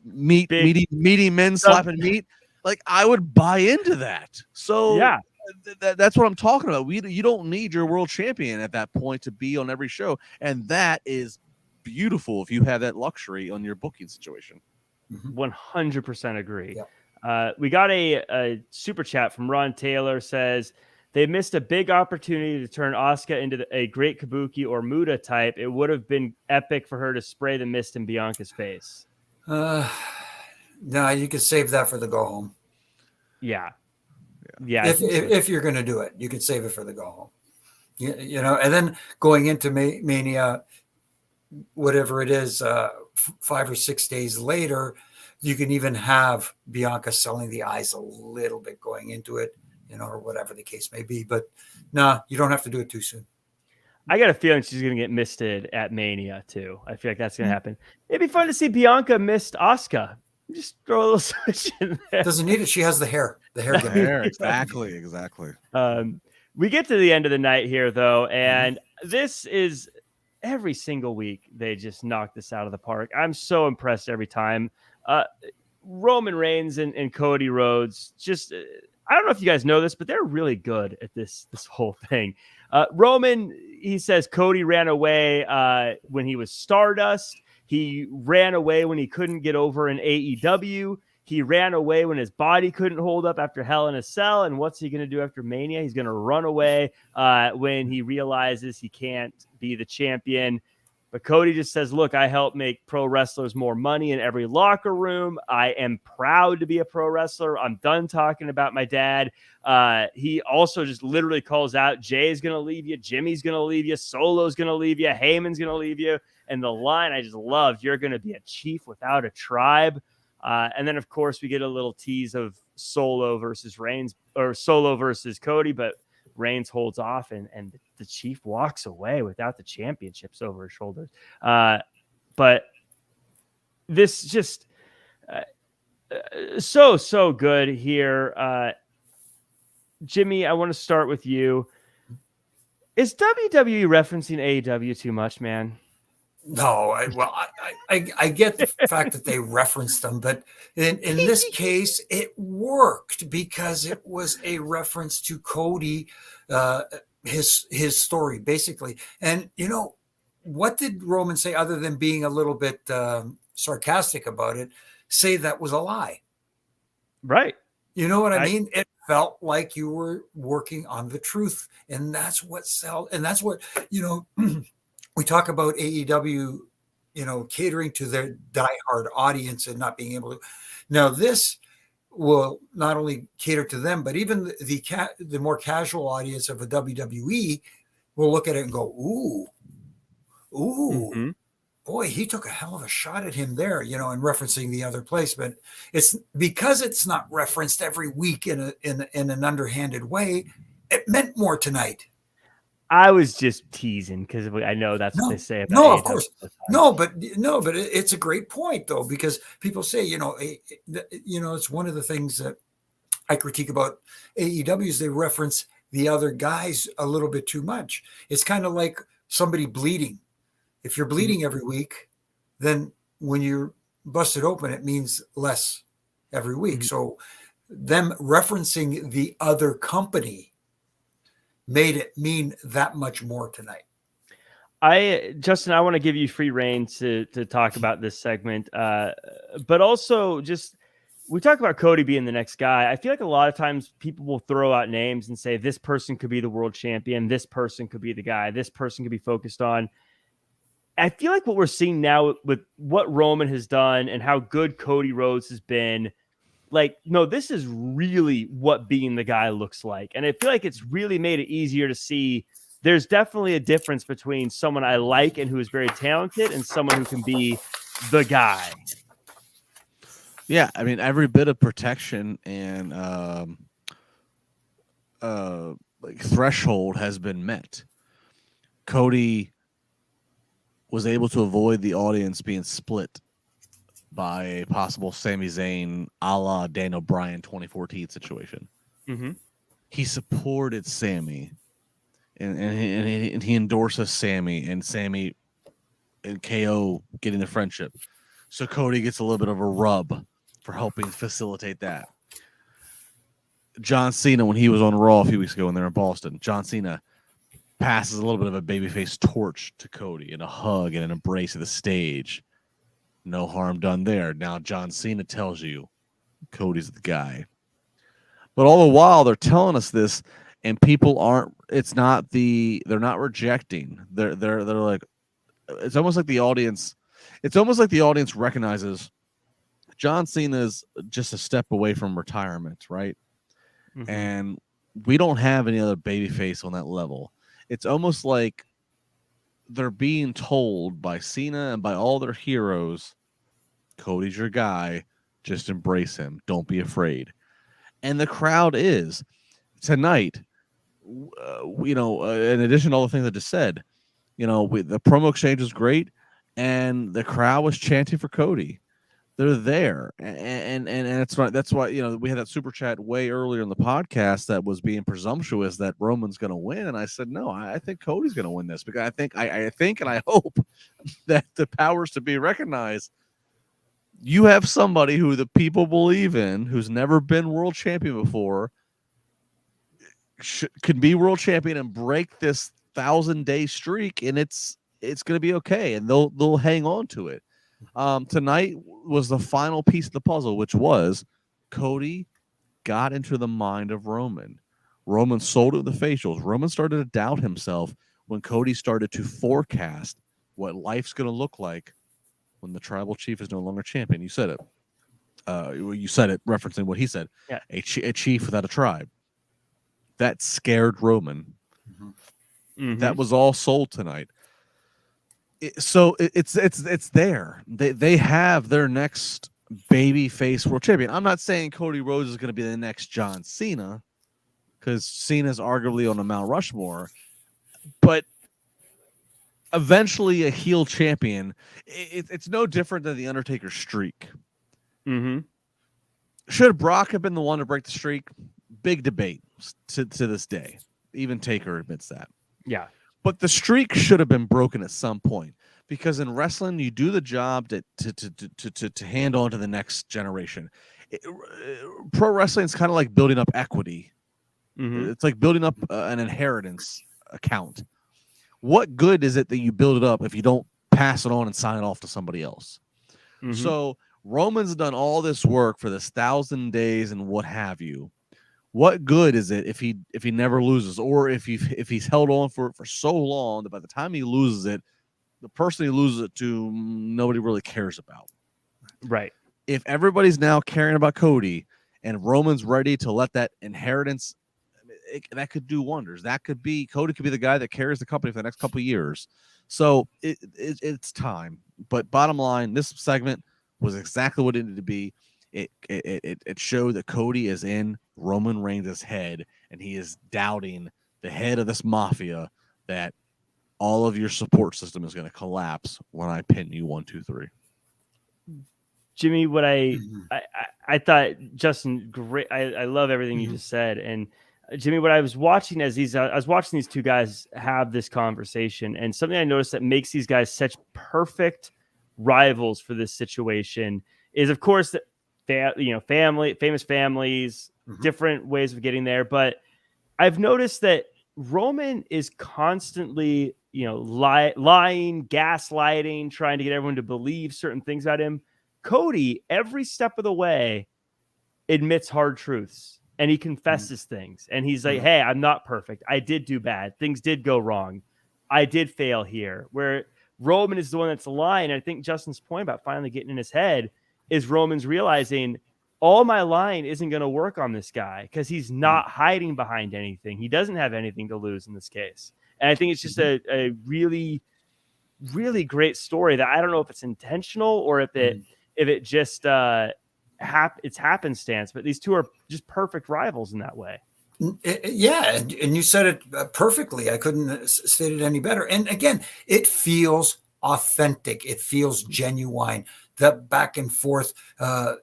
meaty men slapping meat, like I would buy into that. So yeah, that's what I'm talking about. You don't need your world champion at that point to be on every show, and that is beautiful if you have that luxury on your booking situation. 100% agree. Yeah. We got a super chat from Ron Taylor, says they missed a big opportunity to turn Asuka into a great Kabuki or Muda type. It would have been epic for her to spray the mist in Bianca's face. No, you could save that for the go home. Yeah. If you're going to do it, you could save it for the go home. You know, and then going into Mania, whatever it is, 5 or 6 days later, you can even have Bianca selling the eyes a little bit going into it, you know, or whatever the case may be. But no, you don't have to do it too soon. I got a feeling she's going to get misted at Mania too. I feel like that's going to happen. It'd be fun to see Bianca mist Asuka. Just throw a little switch in there. Doesn't need it. She has the hair. The hair. Exactly. We get to the end of the night here, though, and this is every single week they just knock this out of the park. I'm so impressed every time. Roman Reigns and Cody Rhodes, just I don't know if you guys know this, but they're really good at this whole thing. Roman, he says Cody ran away when he was Stardust. He ran away when he couldn't get over in AEW. He ran away when his body couldn't hold up after Hell in a Cell. And what's he going to do after Mania? He's going to run away when he realizes he can't be the champion. But Cody just says, look, I help make pro wrestlers more money in every locker room. I am proud to be a pro wrestler. I'm done talking about my dad. He also just literally calls out, Jay's going to leave you. Jimmy's going to leave you. Solo's going to leave you. Heyman's going to leave you. And the line I just loved, you're going to be a chief without a tribe. And then, of course, we get a little tease of Solo versus Reigns, or Solo versus Cody, but Reigns holds off and the chief walks away without the championships over his shoulders. But this just so good here. Jimmy, I want to start with you. Is WWE referencing AEW too much, man? No, I get the fact that they referenced them, but in this case, it worked because it was a reference to Cody, his story, basically. And, you know, what did Roman say other than being a little bit sarcastic about it? Say that was a lie. Right. You know what I mean? It felt like you were working on the truth. And that's what and that's what, you know, we talk about AEW, you know, catering to their diehard audience and not being able to. Now, this will not only cater to them, but even the more casual audience of a WWE will look at it and go, ooh, boy, he took a hell of a shot at him there, you know, and referencing the other place. But it's because it's not referenced every week in an underhanded way. It meant more tonight. I was just teasing because I know that's what they say about No, of course. No, but it's a great point though, because people say, you know, it's one of the things that I critique about AEW is they reference the other guys a little bit too much. It's kind of like somebody bleeding. If you're bleeding every week, then when you're busted open, it means less every week. So them referencing the other company made it mean that much more tonight. Justin, I want to give you free reign to talk about this segment, but also just we talk about Cody being the next guy. I feel like a lot of times people will throw out names and say this person could be the world champion, this person could be the guy, this person could be focused on. I feel like what we're seeing now with what Roman has done and how good Cody Rhodes has been, like, no, this is really what being the guy looks like. And I feel like it's really made it easier to see there's definitely a difference between someone I like and who is very talented and someone who can be the guy. Yeah, I mean, every bit of protection and like threshold has been met. Cody was able to avoid the audience being split by a possible Sami Zayn a la Daniel Bryan 2014 situation. He supported Sammy and he endorses Sammy, and Sammy and KO getting the friendship. So Cody gets a little bit of a rub for helping facilitate that. John Cena, when he was on Raw a few weeks ago when they were in Boston, John Cena passes a little bit of a babyface torch to Cody and a hug and an embrace of the stage. No harm done there. Now John Cena tells you Cody's the guy. But all the while they're telling us this, and people aren't. They're not rejecting. They're like, it's almost like the audience. It's almost like the audience recognizes John Cena's just a step away from retirement, right? Mm-hmm. And we don't have any other babyface on that level. It's almost like they're being told by Cena and by all their heroes, Cody's your guy. Just embrace him. Don't be afraid. And the crowd is tonight. In addition to all the things I just said, the promo exchange was great, and the crowd was chanting for Cody. They're there, and that's why we had that super chat way earlier in the podcast that was being presumptuous that Roman's going to win, and I said no, I think Cody's going to win this because I think and I hope that the powers to be recognize. You have somebody who the people believe in, who's never been world champion before, can be world champion and break this 1,000-day streak, and it's going to be okay, and they'll hang on to it. Tonight was the final piece of the puzzle, which was Cody got into the mind of Roman. Roman sold it with the facials. Roman started to doubt himself when Cody started to forecast what life's going to look like when the tribal chief is no longer champion. You said it. You said it referencing what he said. Yeah. A chief without a tribe. That scared Roman. Mm-hmm. That was all sold tonight. It's there. They have their next baby face world champion. I'm not saying Cody Rhodes is going to be the next John Cena, because Cena's arguably on a Mount Rushmore, but eventually a heel champion. It's no different than the Undertaker streak. Mm-hmm. Should Brock have been the one to break the streak? Big debate to this day. Even Taker admits that. Yeah. But the streak should have been broken at some point, because in wrestling, you do the job to hand on to the next generation. Pro wrestling is kind of like building up equity. Mm-hmm. It's like building up an inheritance account. What good is it that you build it up if you don't pass it on and sign it off to somebody else? Mm-hmm. So Roman's done all this work for this 1,000 days and what have you. What good is it if he never loses, or if he's held on for so long that by the time he loses it, the person he loses it to, nobody really cares about? Right. If everybody's now caring about Cody and Roman's ready to let that inheritance, that could do wonders. Cody could be the guy that carries the company for the next couple of years. So it's time. But bottom line, this segment was exactly what it needed to be. It showed that Cody is in Roman Reigns' head, and he is doubting the head of this mafia that all of your support system is going to collapse when I pin you 1, 2, 3. Jimmy, what I thought, Justin, great. I love everything you just said. And Jimmy, what I was watching I was watching these two guys have this conversation, and something I noticed that makes these guys such perfect rivals for this situation is, of course, that famous families, different ways of getting there. But I've noticed that Roman is constantly, lying, gaslighting, trying to get everyone to believe certain things about him. Cody, every step of the way, admits hard truths, and he confesses things. And he's like, hey, I'm not perfect. I did do bad. Things did go wrong. I did fail here. Where Roman is the one that's lying. And I think Justin's point about finally getting in his head is Roman's realizing all my lying isn't going to work on this guy, because he's not hiding behind anything. He doesn't have anything to lose in this case. And I think it's just a really, really great story that I don't know if it's intentional or if it just it's happenstance, but these two are just perfect rivals in that way. Yeah, and you said it perfectly. I couldn't have stated it any better. And again, it feels authentic. It feels genuine. The back and forth, the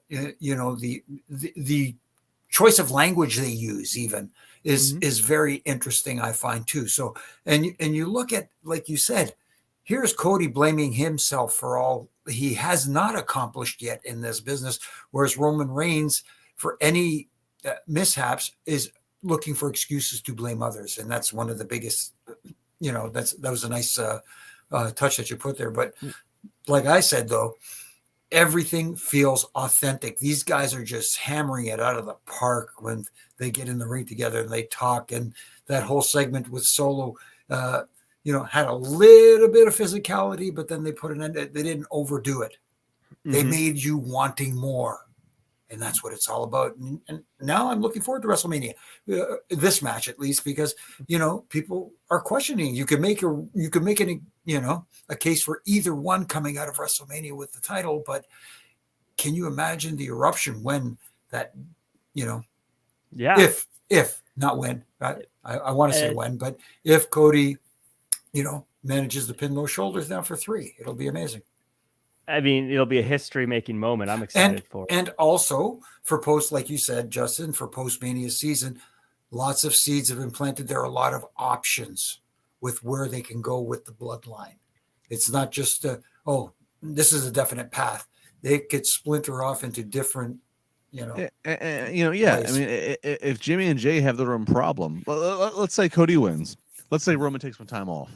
choice of language they use even is very interesting, I find too. So, and you look at, like you said, here's Cody blaming himself for all he has not accomplished yet in this business, whereas Roman Reigns, for any mishaps, is looking for excuses to blame others. And that's one of the biggest, that was a nice touch that you put there. But like I said, though, everything feels authentic. These guys are just hammering it out of the park when they get in the ring together and they talk. And that whole segment with Solo, had a little bit of physicality, but then they put an end. They didn't overdo it. They made you wanting more. And that's what it's all about. And now I'm looking forward to WrestleMania, this match at least, because, people are questioning. You could make a case for either one coming out of WrestleMania with the title, but can you imagine the eruption when that, if not when, I want to say when, but if Cody, manages to pin those shoulders down for 3, it'll be amazing. I mean, it'll be a history-making moment. I'm excited for. And also for like you said, Justin, for post-Mania season, lots of seeds have been planted. There are a lot of options with where they can go with the bloodline. It's not just, this is a definite path. They could splinter off into different, Yeah. I mean, if Jimmy and Jay have their own problem, let's say Cody wins. Let's say Roman takes some time off,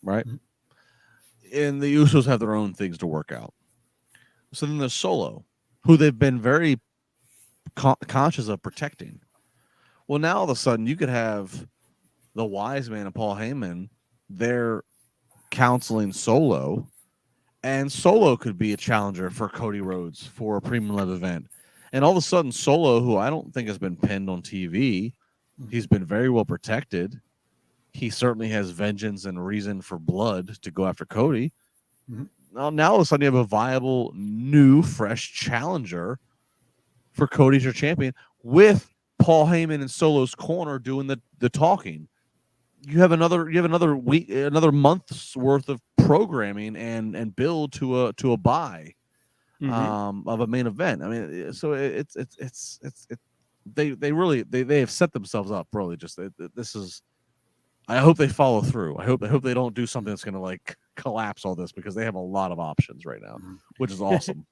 right? Mm-hmm. And the Usos have their own things to work out. So then there's Solo, who they've been very conscious of protecting. Well, now all of a sudden you could have the wise man and Paul Heyman there counseling Solo, and Solo could be a challenger for Cody Rhodes for a premium live event. And all of a sudden Solo, who I don't think has been pinned on TV, he's been very well protected. He certainly has vengeance and reason for blood to go after Cody. Mm-hmm. Now all of a sudden you have a viable, new, fresh challenger for Cody as your champion with Paul Heyman in Solo's corner doing the talking. You have another week, another month's worth of programming and build to a buy of a main event. I mean, so they have set themselves up really. Just this is. I hope they follow through. I hope they don't do something that's going to collapse all this, because they have a lot of options right now, which is awesome.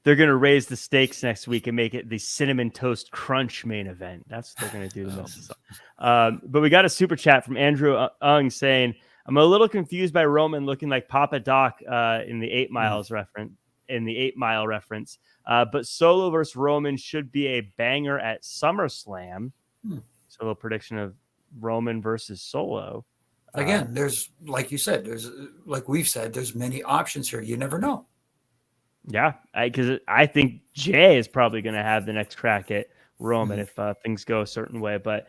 They're going to raise the stakes next week and make it the Cinnamon Toast Crunch main event. That's what they're going to do to mess us up. But we got a super chat from Andrew Ung saying, I'm a little confused by Roman looking like Papa Doc in the 8 Miles reference. But Solo versus Roman should be a banger at SummerSlam. So a little prediction of Roman versus Solo. Again, there's, like you said, like we've said, there's many options here. You never know. Yeah, because I think Jay is probably going to have the next crack at Roman if things go a certain way. But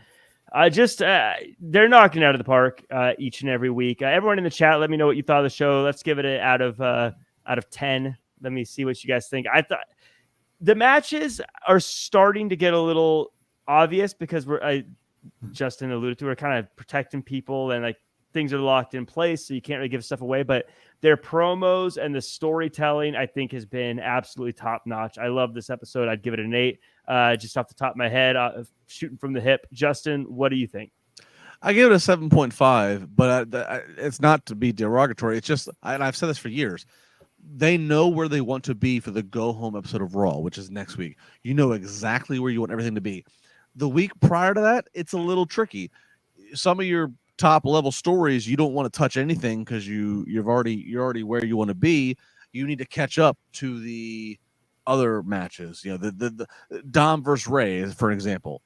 they're knocking it out of the park each and every week. Everyone in the chat, let me know what you thought of the show. Let's give it an out of 10. Let me see what you guys think. I thought the matches are starting to get a little obvious because Justin alluded to, we're kind of protecting people and things are locked in place, so you can't really give stuff away. But their promos and the storytelling, I think, has been absolutely top notch. I love this episode. I'd give it an 8, just off the top of my head, shooting from the hip. Justin, what do you think? I give it a 7.5, but it's not to be derogatory. It's just, and I've said this for years, they know where they want to be for the go home episode of Raw, which is next week. You know exactly where you want everything to be. The week prior to that, it's a little tricky. Some of your top level stories, you don't want to touch anything because you're already where you want to be. You need to catch up to the other matches. The Dom versus Ray, for example.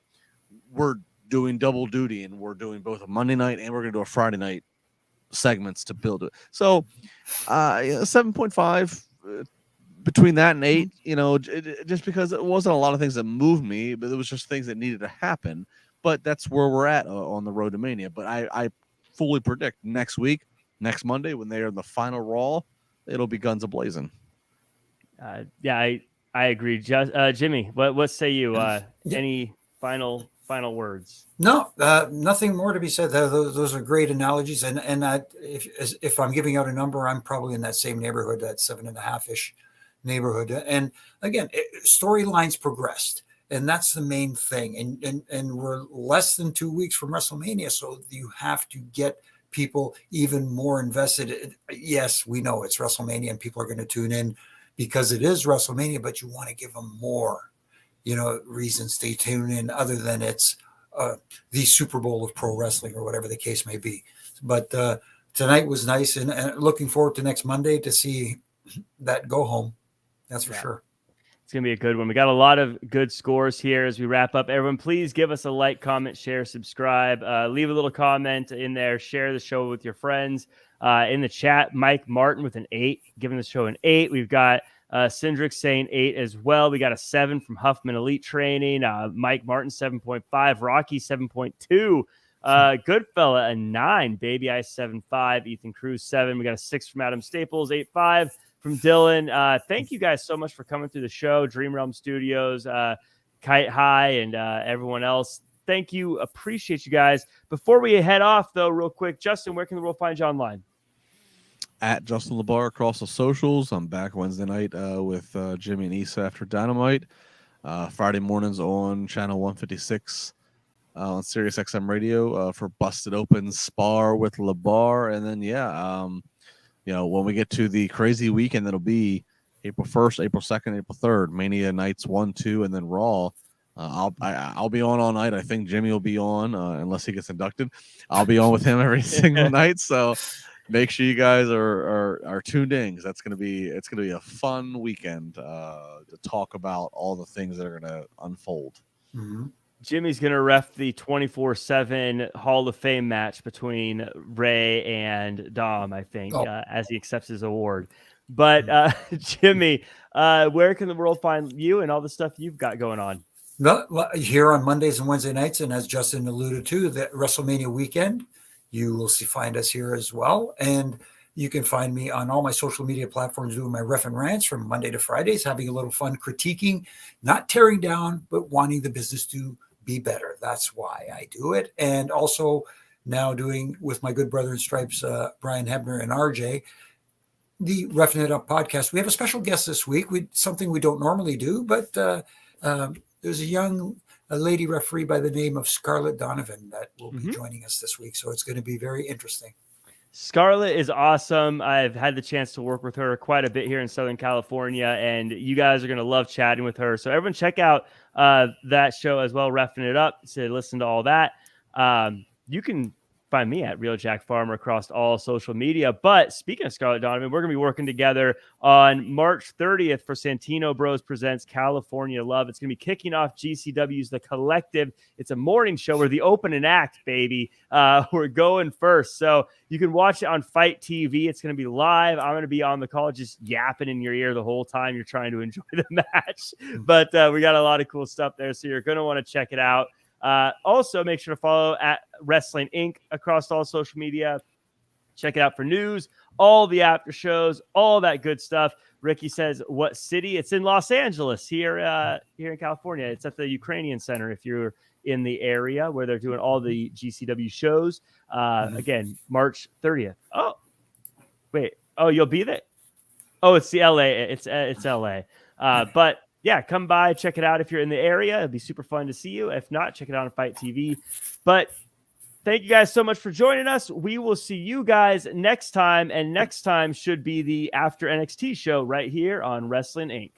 We're doing double duty, and we're doing both a Monday night and we're going to do a Friday night segments to build it. So 7.5 between that and 8, just because it wasn't a lot of things that moved me, but it was just things that needed to happen. But that's where we're at on the road to Mania. But I fully predict next week, next Monday, when they are in the final Raw, it'll be guns a-blazing. Yeah, I agree. Jimmy, what say you? Any final words? No, nothing more to be said. Those are great analogies. And if I'm giving out a number, I'm probably in that same neighborhood, that 7.5-ish neighborhood. And again, storylines progressed. And that's the main thing. And we're less than 2 weeks from WrestleMania, so you have to get people even more invested. Yes, we know it's WrestleMania and people are going to tune in because it is WrestleMania, but you want to give them more, reasons to tune in other than it's the Super Bowl of pro wrestling or whatever the case may be. But tonight was nice, and looking forward to next Monday to see that go home. That's for sure. It's going to be a good one. We got a lot of good scores here as we wrap up. Everyone, please give us a like, comment, share, subscribe. Leave a little comment in there. Share the show with your friends. In the chat, Mike Martin with an 8, giving the show an 8. We've got Cindric saying 8 as well. We got a 7 from Huffman Elite Training. Mike Martin, 7.5. Rocky, 7.2. Goodfella, a 9. Baby Ice, 7.5. Ethan Cruz, 7. We got a 6 from Adam Staples, 8.5. From Dylan. Thank you guys so much for coming through the show. Dream Realm Studios, Kite High, and everyone else. Thank you. Appreciate you guys. Before we head off, though, real quick, Justin, where can the world find you online? At Justin LaBar across the socials. I'm back Wednesday night with Jimmy and Issa after Dynamite. Friday mornings on channel 156 on Sirius XM Radio for Busted Open Spar with LaBar. And then, when we get to the crazy weekend, that'll be April 1st, April 2nd, April 3rd, Mania nights 1, 2, and then Raw. I'll be on all night. I think Jimmy will be on unless he gets inducted. I'll be on with him every single night. So make sure you guys are tuned in, because it's gonna be a fun weekend to talk about all the things that are gonna unfold. Mm-hmm. Jimmy's going to ref the 24/7 Hall of Fame match between Ray and Dom, I think, as he accepts his award. But Jimmy, where can the world find you and all the stuff you've got going on? Here on Mondays and Wednesday nights, and as Justin alluded to, the WrestleMania weekend, you will find us here as well. And you can find me on all my social media platforms doing my ref and rants from Monday to Fridays, having a little fun, critiquing, not tearing down, but wanting the business to be better. That's why I do it. And also now doing with my good brother in stripes, Brian Hebner and RJ, the Reffing It Up podcast. We have a special guest this week. Something we don't normally do, but there's a lady referee by the name of Scarlett Donovan that will be joining us this week. So it's going to be very interesting. Scarlett is awesome. I've had the chance to work with her quite a bit here in Southern California, and you guys are going to love chatting with her. So everyone check out that show as well, Reffing It Up, to listen to all that. You can find me at Real Jack Farmer across all social media. But speaking of Scarlett Donovan, we're going to be working together on March 30th for Santino Bros Presents California Love. It's going to be kicking off GCW's The Collective. It's a morning show. We're the opening act, baby. We're going first. So you can watch it on Fight TV. It's going to be live. I'm going to be on the call just yapping in your ear the whole time you're trying to enjoy the match. But we got a lot of cool stuff there, so you're going to want to check it out. Also, make sure to follow at Wrestling Inc. across all social media. Check it out for news, all the after shows, all that good stuff. Ricky says, what city? It's in Los Angeles here in California. It's at the Ukrainian Center if you're in the area where they're doing all the GCW shows. Again, March 30th. Oh, wait. Oh, you'll be there? Oh, it's the LA. It's LA. But yeah, come by, check it out if you're in the area. It'd be super fun to see you. If not, check it out on Fight TV. But thank you guys so much for joining us. We will see you guys next time, and next time should be the After NXT show right here on Wrestling Inc.